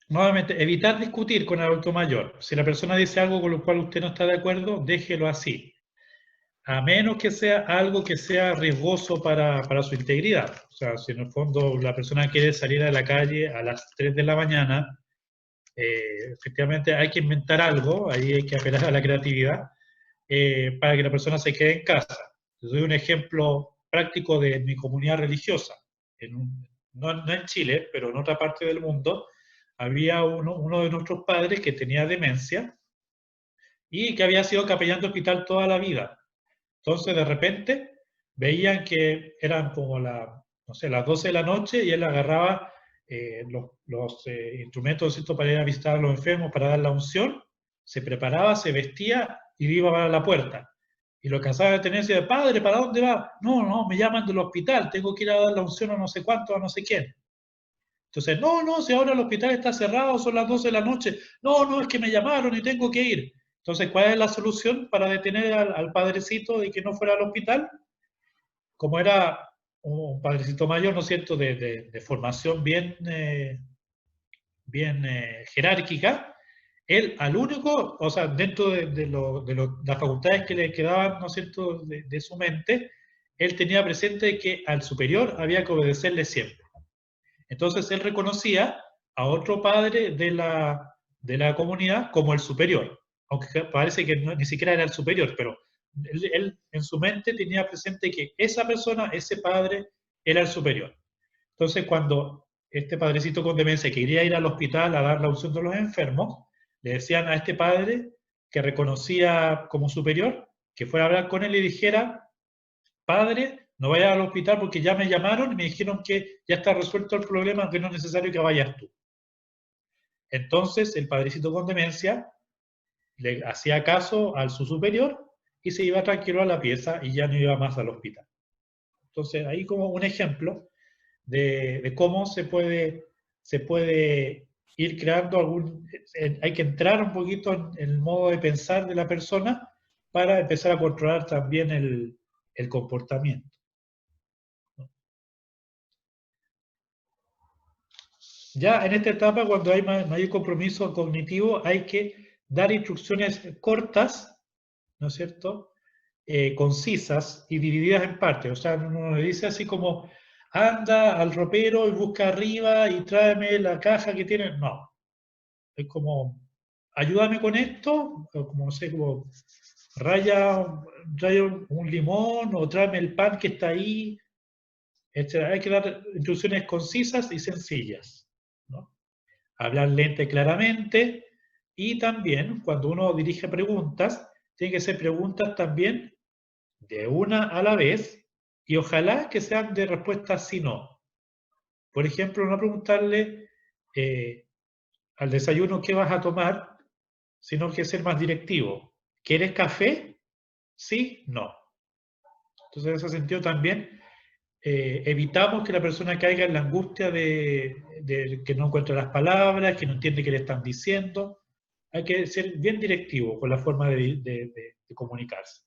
Nuevamente, evitar discutir con el adulto mayor. Si la persona dice algo con lo cual usted no está de acuerdo, déjelo así. A menos que sea algo que sea riesgoso para su integridad. O sea, si en el fondo la persona quiere salir a la calle a las 3 de la mañana, efectivamente hay que inventar algo, ahí hay que apelar a la creatividad, para que la persona se quede en casa. Les doy un ejemplo práctico de mi comunidad religiosa. No en Chile, pero en otra parte del mundo, había uno de nuestros padres que tenía demencia y que había sido capellán de hospital toda la vida. Entonces, de repente, veían que eran como no sé, las 12 de la noche y él agarraba los instrumentos, ¿cierto?, para ir a visitar a los enfermos, para dar la unción, se preparaba, se vestía y iba para la puerta. Y lo alcanzaba a detenerse y decía, padre, ¿para dónde va? No, no, me llaman del hospital, tengo que ir a dar la unción a no sé cuánto, a no sé quién. Entonces, no, si ahora el hospital está cerrado, son las 12 de la noche. No, es que me llamaron y tengo que ir. Entonces, ¿cuál es la solución para detener al padrecito y que no fuera al hospital? Como era un padrecito mayor, ¿no es cierto?, de formación bien jerárquica, él al único, o sea, dentro de las facultades que le quedaban, ¿no es cierto?, de su mente, él tenía presente que al superior había que obedecerle siempre. Entonces él reconocía a otro padre de la comunidad como el superior, aunque parece que ni siquiera era el superior, pero él en su mente tenía presente que esa persona, ese padre, era el superior. Entonces cuando este padrecito con demencia quería ir al hospital a dar la unción de los enfermos, le decían a este padre que reconocía como superior, que fuera a hablar con él y dijera, padre, no vayas al hospital porque ya me llamaron y me dijeron que ya está resuelto el problema, que no es necesario que vayas tú. Entonces el padrecito con demencia le hacía caso a su superior y se iba tranquilo a la pieza y ya no iba más al hospital. Entonces ahí como un ejemplo de cómo se puede ir creando hay que entrar un poquito en el modo de pensar de la persona para empezar a controlar también el comportamiento. Ya en esta etapa, cuando hay mayor compromiso cognitivo, hay que dar instrucciones cortas, ¿no es cierto?, concisas y divididas en partes. O sea, uno le dice así como, anda al ropero y busca arriba y tráeme la caja que tiene. No. Es como, ayúdame con esto, o como, no sé, como, raya un limón o tráeme el pan que está ahí, etc. Hay que dar instrucciones concisas y sencillas, ¿no? Hablar lento y claramente, y también cuando uno dirige preguntas, tiene que ser preguntas también de una a la vez, y ojalá que sean de respuesta sí-no. Por ejemplo, no preguntarle al desayuno qué vas a tomar, sino que ser más directivo. ¿Quieres café? Sí, no. Entonces, en ese sentido también evitamos que la persona caiga en la angustia de que no encuentra las palabras, que no entiende qué le están diciendo. Hay que ser bien directivo con la forma de comunicarse.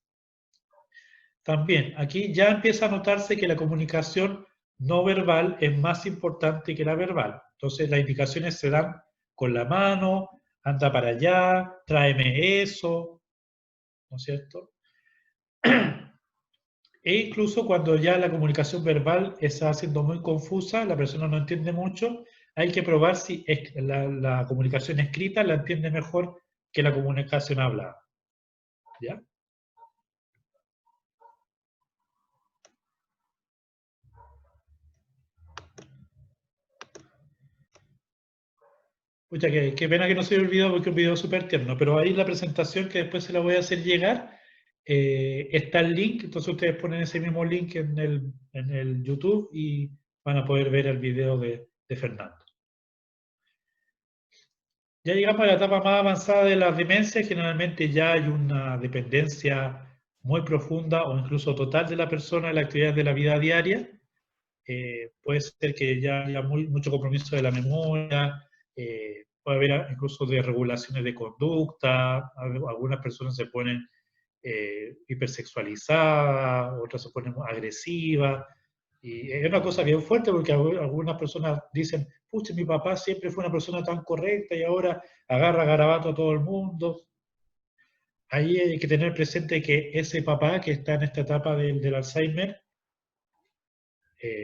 También, aquí ya empieza a notarse que la comunicación no verbal es más importante que la verbal. Entonces, las indicaciones se dan con la mano, anda para allá, tráeme eso, ¿no es cierto? E incluso cuando ya la comunicación verbal está siendo muy confusa, la persona no entiende mucho, hay que probar si la comunicación escrita la entiende mejor que la comunicación hablada. ¿Ya? Pucha, qué pena que no se haya olvidado porque es un video súper tierno, pero ahí la presentación que después se la voy a hacer llegar, está el link, entonces ustedes ponen ese mismo link en el YouTube y van a poder ver el video de Fernando. Ya llegamos a la etapa más avanzada de las demencias, generalmente ya hay una dependencia muy profunda o incluso total de la persona en la actividad de la vida diaria. Puede ser que ya haya mucho compromiso de la memoria, puede haber incluso desregulaciones de conducta, algunas personas se ponen hipersexualizadas, otras se ponen agresivas, y es una cosa bien fuerte porque algunas personas dicen, pucha, mi papá siempre fue una persona tan correcta y ahora agarra garabato a todo el mundo. Ahí hay que tener presente que ese papá que está en esta etapa del Alzheimer,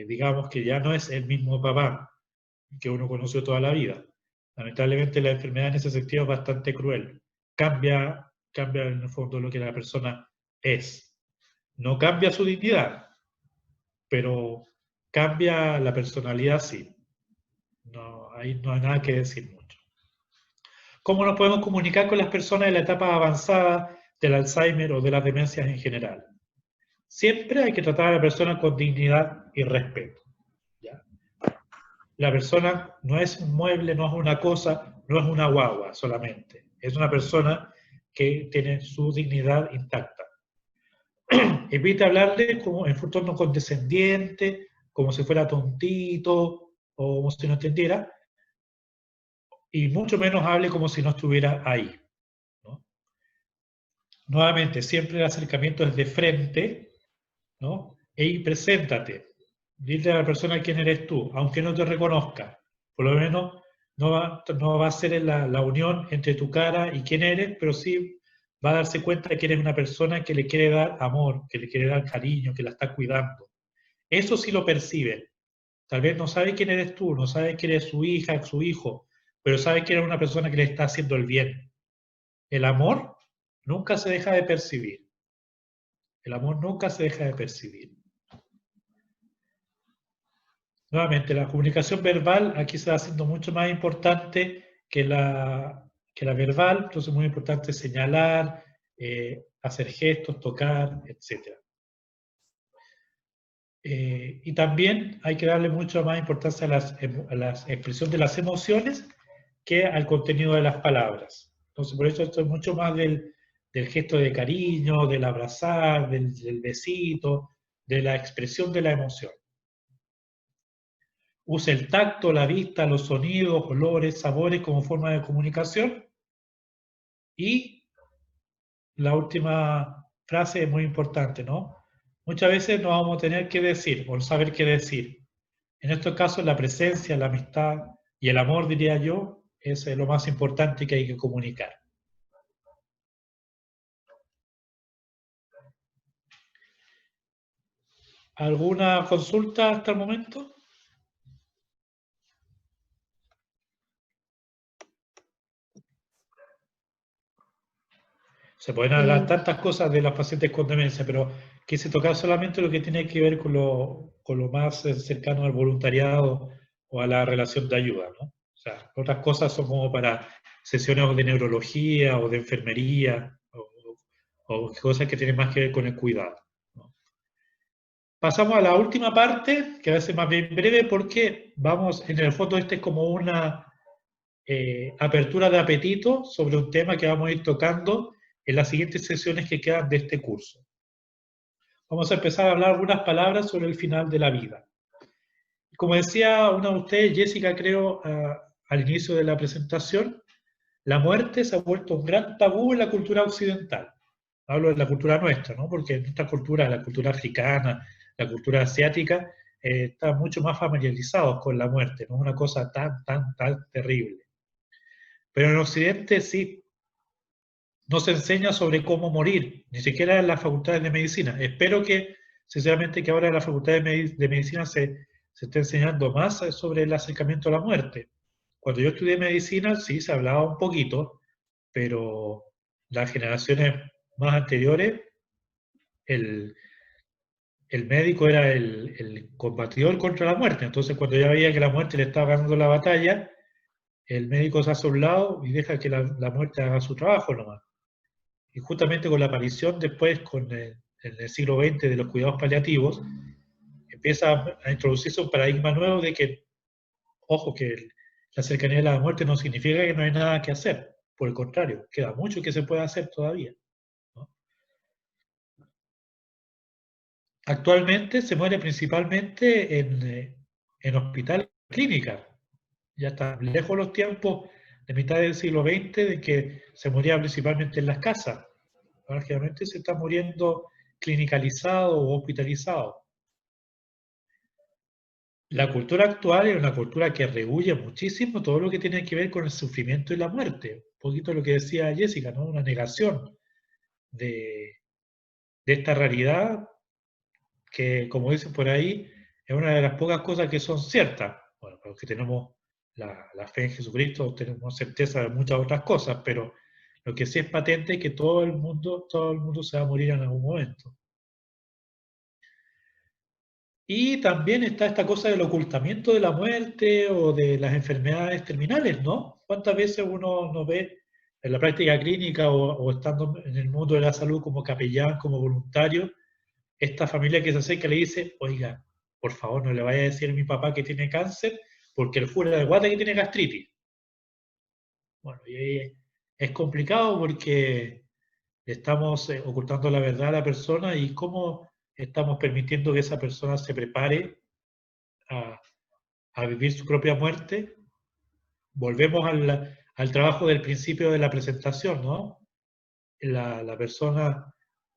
digamos que ya no es el mismo papá que uno conoció toda la vida. Lamentablemente la enfermedad en ese sentido es bastante cruel. Cambia en el fondo lo que la persona es. No cambia su dignidad, pero cambia la personalidad, sí. No, ahí no hay nada que decir mucho. ¿Cómo nos podemos comunicar con las personas en la etapa avanzada del Alzheimer o de las demencias en general? Siempre hay que tratar a la persona con dignidad y respeto. ¿Ya? La persona no es un mueble, no es una cosa, no es una guagua solamente. Es una persona que tiene su dignidad intacta. Evite hablarle como en tono condescendiente, como si fuera tontito o como si no entendiera, y mucho menos hable como si no estuviera ahí, ¿no? Nuevamente, siempre el acercamiento es de frente, ¿no? Y preséntate. Dile a la persona quién eres tú, aunque no te reconozca. Por lo menos no va a ser la unión entre tu cara y quién eres, pero sí va a darse cuenta de que eres una persona que le quiere dar amor, que le quiere dar cariño, que la está cuidando. Eso sí lo percibe. Tal vez no sabe quién eres tú, no sabe que eres su hija, su hijo, pero sabe que eres una persona que le está haciendo el bien. El amor nunca se deja de percibir. El amor nunca se deja de percibir. Nuevamente, la comunicación verbal aquí se va haciendo mucho más importante que la verbal, entonces es muy importante señalar, hacer gestos, tocar, etc. Y también hay que darle mucho más importancia a la expresión de las emociones que al contenido de las palabras. Entonces, por eso esto es mucho más del gesto de cariño, del abrazar, del besito, de la expresión de la emoción. Use el tacto, la vista, los sonidos, olores, sabores como forma de comunicación. Y la última frase es muy importante, ¿no? Muchas veces no vamos a tener que decir o no saber qué decir. En estos casos la presencia, la amistad y el amor, diría yo, es lo más importante que hay que comunicar. ¿Alguna consulta hasta el momento? Se pueden hablar tantas cosas de los pacientes con demencia, pero quise tocar solamente lo que tiene que ver con lo más cercano al voluntariado o a la relación de ayuda, ¿no? O sea, otras cosas son como para sesiones de neurología o de enfermería o cosas que tienen más que ver con el cuidado, ¿no? Pasamos a la última parte, que va a ser más bien breve porque vamos, en el fondo este es como una apertura de apetito sobre un tema que vamos a ir tocando en las siguientes sesiones que quedan de este curso. Vamos a empezar a hablar algunas palabras sobre el final de la vida. Como decía una de ustedes, Jessica, creo, al inicio de la presentación, la muerte se ha vuelto un gran tabú en la cultura occidental. Hablo de la cultura nuestra, ¿no? Porque en nuestra cultura, la cultura africana, la cultura asiática, están mucho más familiarizados con la muerte, no es una cosa tan terrible. Pero en Occidente sí. No se enseña sobre cómo morir, ni siquiera en las facultades de medicina. Espero que sinceramente que ahora en la Facultad de Medicina se está enseñando más sobre el acercamiento a la muerte. Cuando yo estudié medicina, sí, se hablaba un poquito, pero las generaciones más anteriores, el médico era el combatidor contra la muerte. Entonces, cuando ya veía que la muerte le estaba ganando la batalla, el médico se hace a un lado y deja que la muerte haga su trabajo nomás. Y justamente con la aparición después, en el siglo XX, de los cuidados paliativos, empieza a introducirse un paradigma nuevo de que, ojo, que la cercanía de la muerte no significa que no hay nada que hacer. Por el contrario, queda mucho que se puede hacer todavía, ¿no? Actualmente se muere principalmente en hospitales y clínicas. Ya están lejos los tiempos de mitad del siglo XX de que se moría principalmente en las casas. Ahora generalmente se está muriendo clinicalizado o hospitalizado. La cultura actual es una cultura que rehuye muchísimo todo lo que tiene que ver con el sufrimiento y la muerte. Un poquito lo que decía Jessica, ¿no? Una negación de esta realidad que, como dicen por ahí, es una de las pocas cosas que son ciertas. Bueno, para los que tenemos la fe en Jesucristo, tenemos certeza de muchas otras cosas, pero lo que sí es patente es que todo el mundo se va a morir en algún momento. Y también está esta cosa del ocultamiento de la muerte o de las enfermedades terminales, ¿no? ¿Cuántas veces uno no ve en la práctica clínica o estando en el mundo de la salud como capellán, como voluntario, esta familia que se acerca y le dice, oiga, por favor no le vaya a decir a mi papá que tiene cáncer porque él jura de guata que tiene gastritis? Bueno, y es complicado porque estamos ocultando la verdad a la persona y cómo estamos permitiendo que esa persona se prepare a vivir su propia muerte. Volvemos al trabajo del principio de la presentación, ¿no? La persona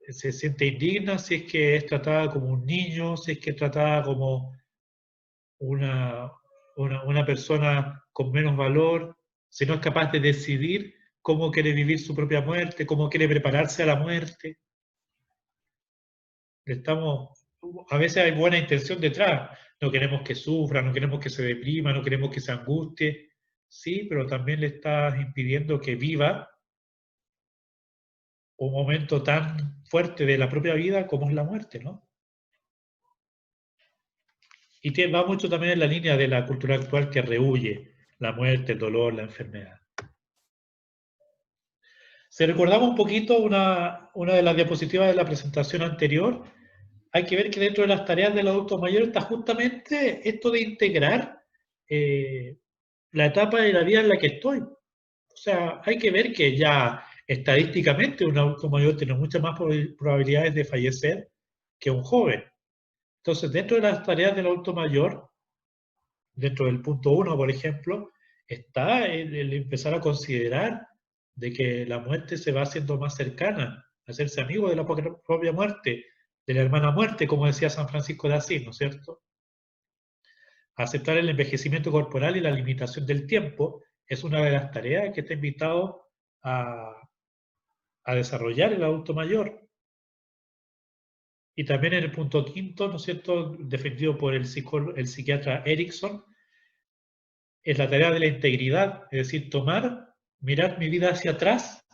se siente indigna si es que es tratada como un niño, si es que es tratada como una persona con menos valor, si no es capaz de decidir cómo quiere vivir su propia muerte, cómo quiere prepararse a la muerte. A veces hay buena intención detrás, no queremos que sufra, no queremos que se deprima, no queremos que se angustie, sí, pero también le estás impidiendo que viva un momento tan fuerte de la propia vida como es la muerte, ¿no? Y va mucho también en la línea de la cultura actual que rehúye la muerte, el dolor, la enfermedad. Si recordamos un poquito una de las diapositivas de la presentación anterior, hay que ver que dentro de las tareas del adulto mayor está justamente esto de integrar la etapa de la vida en la que estoy. O sea, hay que ver que ya estadísticamente un adulto mayor tiene muchas más probabilidades de fallecer que un joven. Entonces, dentro de las tareas del adulto mayor, dentro del punto 1, por ejemplo, está el empezar a considerar de que la muerte se va haciendo más cercana, hacerse amigo de la propia muerte, de la hermana muerte, como decía San Francisco de Asís, ¿no es cierto? Aceptar el envejecimiento corporal y la limitación del tiempo es una de las tareas que está invitado a desarrollar el adulto mayor. Y también en el punto 5, ¿no es cierto?, defendido por el psiquiatra Erickson, es la tarea de la integridad, es decir, mirar mi vida hacia atrás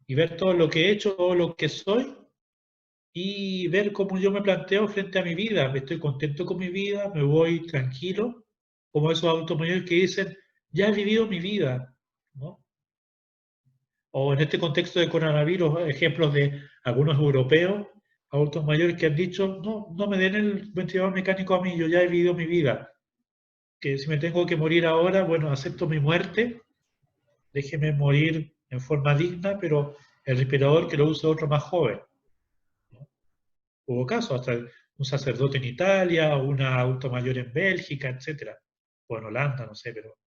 y ver todo lo que he hecho, todo lo que soy, y ver cómo yo me planteo frente a mi vida. Estoy contento con mi vida, me voy tranquilo, como esos adultos mayores que dicen, ya he vivido mi vida, ¿no? O en este contexto de coronavirus, ejemplos de algunos europeos, adultos mayores que han dicho, no me den el ventilador mecánico a mí, yo ya he vivido mi vida. Que si me tengo que morir ahora, bueno, acepto mi muerte, déjeme morir en forma digna, pero el respirador que lo use otro más joven, ¿no? Hubo casos, hasta un sacerdote en Italia, una adulto mayor en Bélgica, etc. O en Holanda, no sé, pero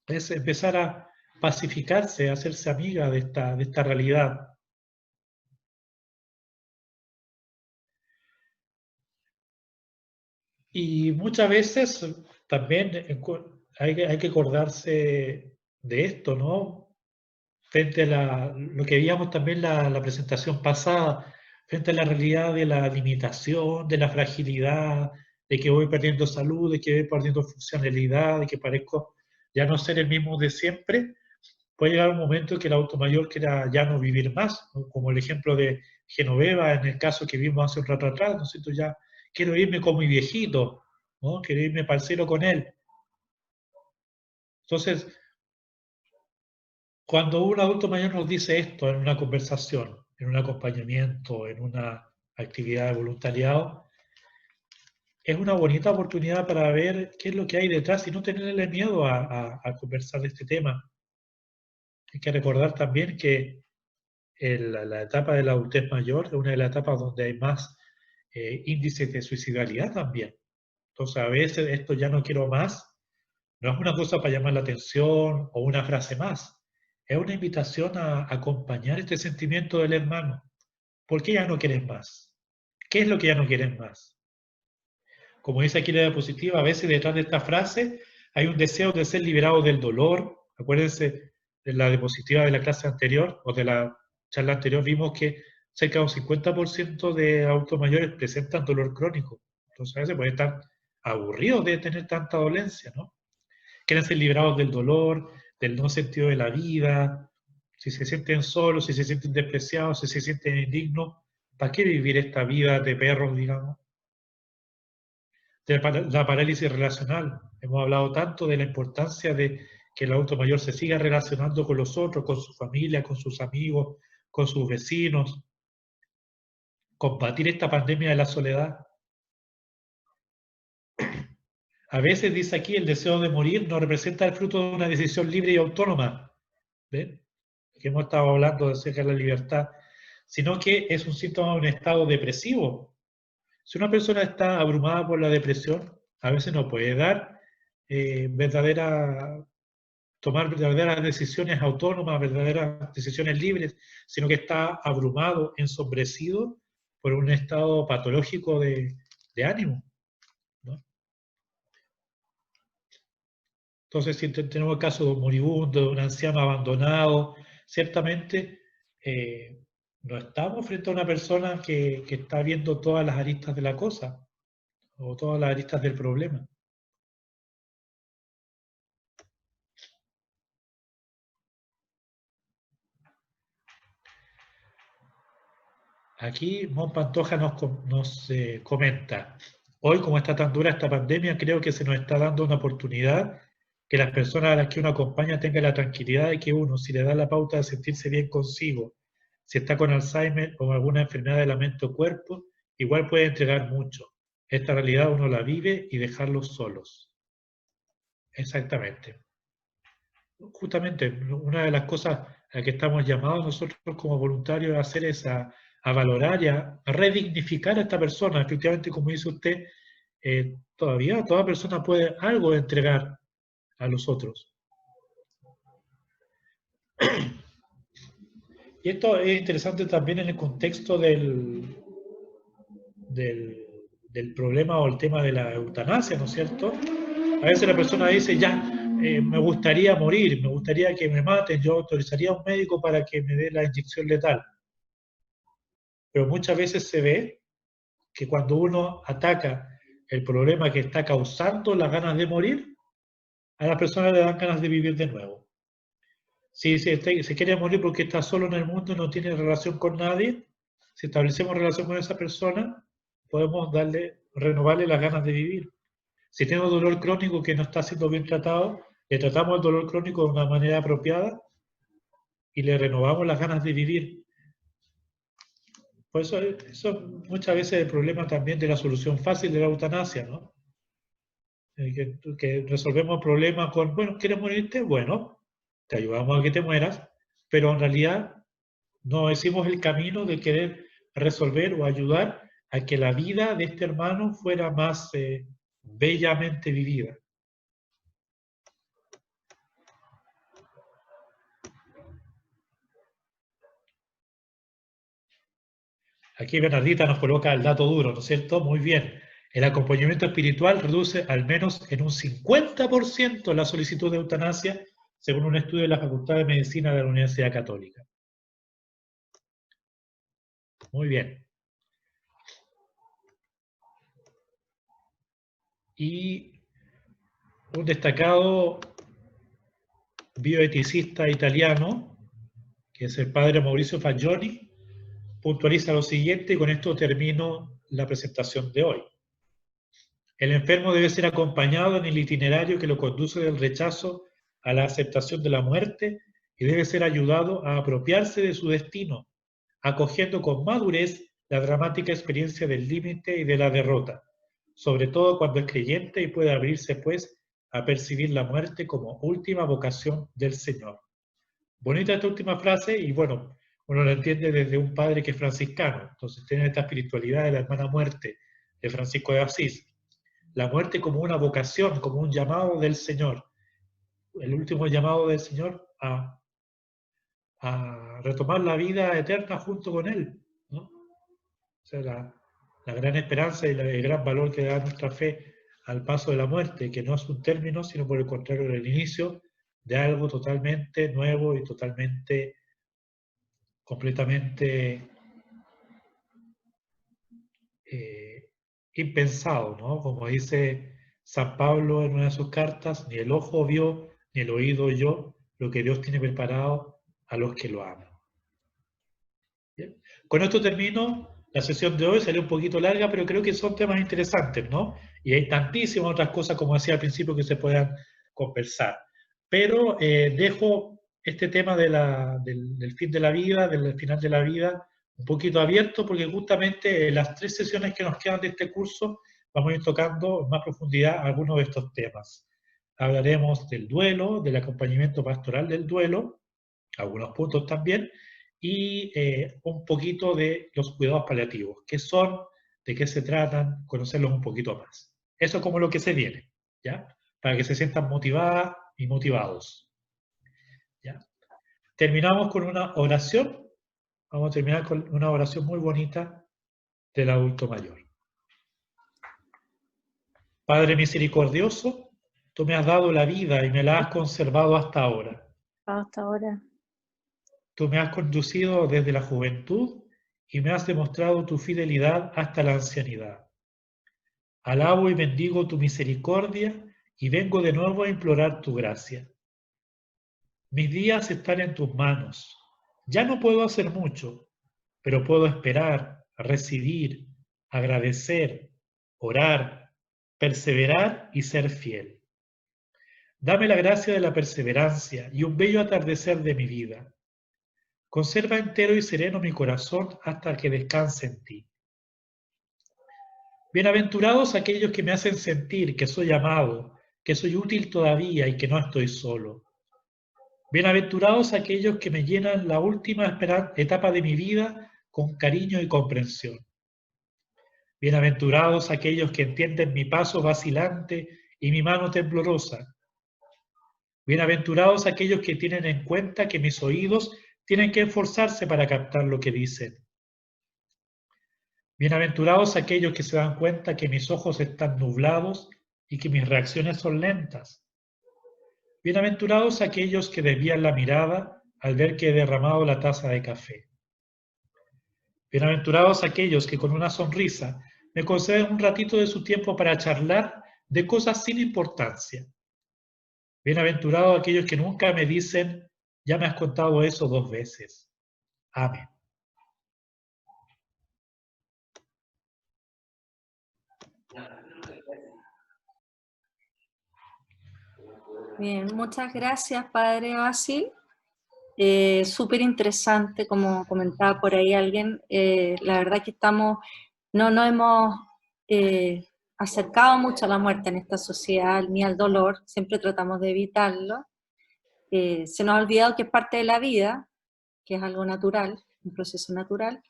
es empezar a pacificarse, a hacerse amiga de esta realidad. Y muchas veces también hay que acordarse de esto, ¿no? Frente a lo que veíamos también la presentación pasada, frente a la realidad de la limitación, de la fragilidad, de que voy perdiendo salud, de que voy perdiendo funcionalidad, de que parezco ya no ser el mismo de siempre, puede llegar un momento en que el adulto mayor quiera ya no vivir más, ¿no? Como el ejemplo de Genoveva, en el caso que vimos hace un rato atrás, ¿no es cierto? Ya quiero irme con mi viejito, ¿no? Quiero irme para el cielo con él. Entonces, cuando un adulto mayor nos dice esto en una conversación, en un acompañamiento, en una actividad de voluntariado, es una bonita oportunidad para ver qué es lo que hay detrás y no tenerle miedo a conversar de este tema. Hay que recordar también que la etapa de la adultez mayor es una de las etapas donde hay más índices de suicidalidad también. Entonces, a veces esto ya no quiero más, no es una cosa para llamar la atención o una frase más. Es una invitación a acompañar este sentimiento del hermano. ¿Por qué ya no quieren más? ¿Qué es lo que ya no quieren más? Como dice aquí la diapositiva, a veces detrás de esta frase hay un deseo de ser liberado del dolor. Acuérdense de la diapositiva de la clase anterior o de la charla anterior, vimos que cerca de un 50% de adultos mayores presentan dolor crónico. Entonces a veces pueden estar aburridos de tener tanta dolencia, ¿no? Quieren ser liberados del dolor, del no sentido de la vida, si se sienten solos, si se sienten despreciados, si se sienten indignos, ¿para qué vivir esta vida de perros, digamos? De la parálisis relacional. Hemos hablado tanto de la importancia de que el adulto mayor se siga relacionando con los otros, con su familia, con sus amigos, con sus vecinos. Combatir esta pandemia de la soledad. A veces, dice aquí, el deseo de morir no representa el fruto de una decisión libre y autónoma. ¿Ven? Que hemos estado hablando acerca de la libertad, sino que es un síntoma de un estado depresivo. Si una persona está abrumada por la depresión, a veces no puede tomar verdaderas decisiones autónomas, verdaderas decisiones libres, sino que está abrumado, ensombrecido por un estado patológico de ánimo, ¿no? Entonces, si tenemos el caso de un moribundo, de un anciano abandonado, ciertamente no estamos frente a una persona que está viendo todas las aristas de la cosa, o todas las aristas del problema. Aquí Mon Pantoja nos comenta, hoy como está tan dura esta pandemia, creo que se nos está dando una oportunidad que las personas a las que uno acompaña tengan la tranquilidad de que uno, si le da la pauta de sentirse bien consigo, si está con Alzheimer o alguna enfermedad de la mente o cuerpo, igual puede entregar mucho. Esta realidad uno la vive y dejarlos solos. Exactamente. Justamente, una de las cosas a las que estamos llamados nosotros como voluntarios a hacer es a valorar y a redignificar a esta persona. Efectivamente, como dice usted, todavía toda persona puede algo entregar a los otros. Y esto es interesante también en el contexto del problema o el tema de la eutanasia, ¿no es cierto? A veces la persona dice, ya, me gustaría morir, me gustaría que me maten, yo autorizaría a un médico para que me dé la inyección letal. Pero muchas veces se ve que cuando uno ataca el problema que está causando las ganas de morir, a las personas le dan ganas de vivir de nuevo. Si se quiere morir porque está solo en el mundo y no tiene relación con nadie, si establecemos relación con esa persona, podemos renovarle las ganas de vivir. Si tiene un dolor crónico que no está siendo bien tratado, le tratamos el dolor crónico de una manera apropiada y le renovamos las ganas de vivir. Por eso muchas veces es el problema también de la solución fácil de la eutanasia, ¿no? Que resolvemos el problema con, bueno, ¿quieres morirte? Bueno, te ayudamos a que te mueras, pero en realidad no hicimos el camino de querer resolver o ayudar a que la vida de este hermano fuera más bellamente vivida. Aquí Bernardita nos coloca el dato duro, ¿no es cierto? Muy bien. El acompañamiento espiritual reduce al menos en un 50% la solicitud de eutanasia, según un estudio de la Facultad de Medicina de la Universidad Católica. Muy bien. y un destacado bioeticista italiano, que es el padre Maurizio Fagioni, puntualiza lo siguiente, y con esto termino la presentación de hoy. El enfermo debe ser acompañado en el itinerario que lo conduce del rechazo a la aceptación de la muerte y debe ser ayudado a apropiarse de su destino, acogiendo con madurez la dramática experiencia del límite y de la derrota, sobre todo cuando es creyente y puede abrirse, pues, a percibir la muerte como última vocación del Señor. Bonita esta última frase, y bueno, uno lo entiende desde un padre que es franciscano, entonces tiene esta espiritualidad de la hermana muerte de Francisco de Asís. La muerte como una vocación, como un llamado del Señor, el último llamado del Señor a retomar la vida eterna junto con Él, ¿no? O sea, la gran esperanza y el gran valor que da nuestra fe al paso de la muerte, que no es un término, sino por el contrario, el inicio de algo totalmente nuevo y totalmente, completamente impensado, ¿no? Como dice San Pablo en una de sus cartas, ni el ojo vio, ni el oído oyó lo que Dios tiene preparado a los que lo aman. Bien. Con esto termino la sesión de hoy, salió un poquito larga, pero creo que son temas interesantes, ¿no? Y hay tantísimas otras cosas, como decía al principio, que se puedan conversar. Pero dejo este tema del fin de la vida, del final de la vida, un poquito abierto, porque justamente en las 3 sesiones que nos quedan de este curso vamos a ir tocando en más profundidad algunos de estos temas. Hablaremos del duelo, del acompañamiento pastoral del duelo, algunos puntos también, y un poquito de los cuidados paliativos, qué son, de qué se tratan, conocerlos un poquito más. Eso es como lo que se viene, ¿ya? Para que se sientan motivadas y motivados. ¿Ya? Terminamos con una oración. Vamos a terminar con una oración muy bonita del adulto mayor. Padre misericordioso, tú me has dado la vida y me la has conservado hasta ahora. Hasta ahora. Tú me has conducido desde la juventud y me has demostrado tu fidelidad hasta la ancianidad. Alabo y bendigo tu misericordia y vengo de nuevo a implorar tu gracia. Mis días están en tus manos. Ya no puedo hacer mucho, pero puedo esperar, recibir, agradecer, orar, perseverar y ser fiel. Dame la gracia de la perseverancia y un bello atardecer de mi vida. Conserva entero y sereno mi corazón hasta que descanse en ti. Bienaventurados aquellos que me hacen sentir que soy amado, que soy útil todavía y que no estoy solo. Bienaventurados aquellos que me llenan la última etapa de mi vida con cariño y comprensión. Bienaventurados aquellos que entienden mi paso vacilante y mi mano temblorosa. Bienaventurados aquellos que tienen en cuenta que mis oídos tienen que esforzarse para captar lo que dicen. Bienaventurados aquellos que se dan cuenta que mis ojos están nublados y que mis reacciones son lentas. Bienaventurados aquellos que desvían la mirada al ver que he derramado la taza de café. Bienaventurados aquellos que con una sonrisa me conceden un ratito de su tiempo para charlar de cosas sin importancia. Bienaventurados aquellos que nunca me dicen, ya me has contado eso 2 veces. Amén. Bien, muchas gracias, Padre Basil. Súper interesante, como comentaba por ahí alguien. La verdad que no hemos acercado mucho a la muerte en esta sociedad, ni al dolor, siempre tratamos de evitarlo. Se nos ha olvidado que es parte de la vida, que es algo natural, un proceso natural.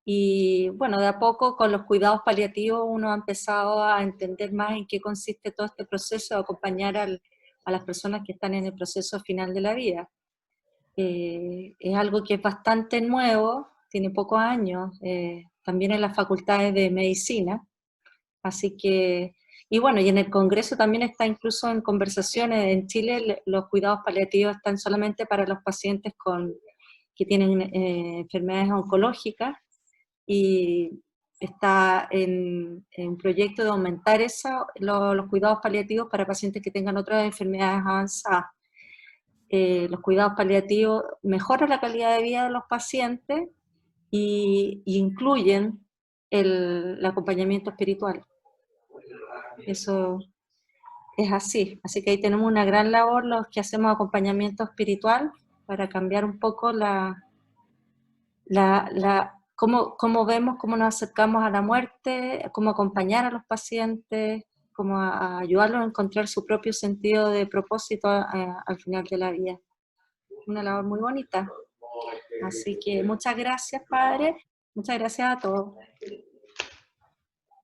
Y bueno, de a poco con los cuidados paliativos uno ha empezado a entender más en qué consiste todo este proceso, de acompañar a las personas que están en el proceso final de la vida. Es algo que es bastante nuevo, tiene pocos años, también en las facultades de medicina, así que, y bueno, y en el Congreso también está incluso en conversaciones. En Chile los cuidados paliativos están solamente para los pacientes que tienen enfermedades oncológicas, está en proyecto de aumentar los cuidados paliativos para pacientes que tengan otras enfermedades avanzadas. Los cuidados paliativos mejoran la calidad de vida de los pacientes y incluyen el acompañamiento espiritual. Eso es así. Así que ahí tenemos una gran labor los que hacemos acompañamiento espiritual para cambiar un poco cómo vemos, cómo nos acercamos a la muerte, cómo acompañar a los pacientes, cómo a ayudarlos a encontrar su propio sentido de propósito al final de la vida. Una labor muy bonita. Así que muchas gracias, Padre. Muchas gracias a todos.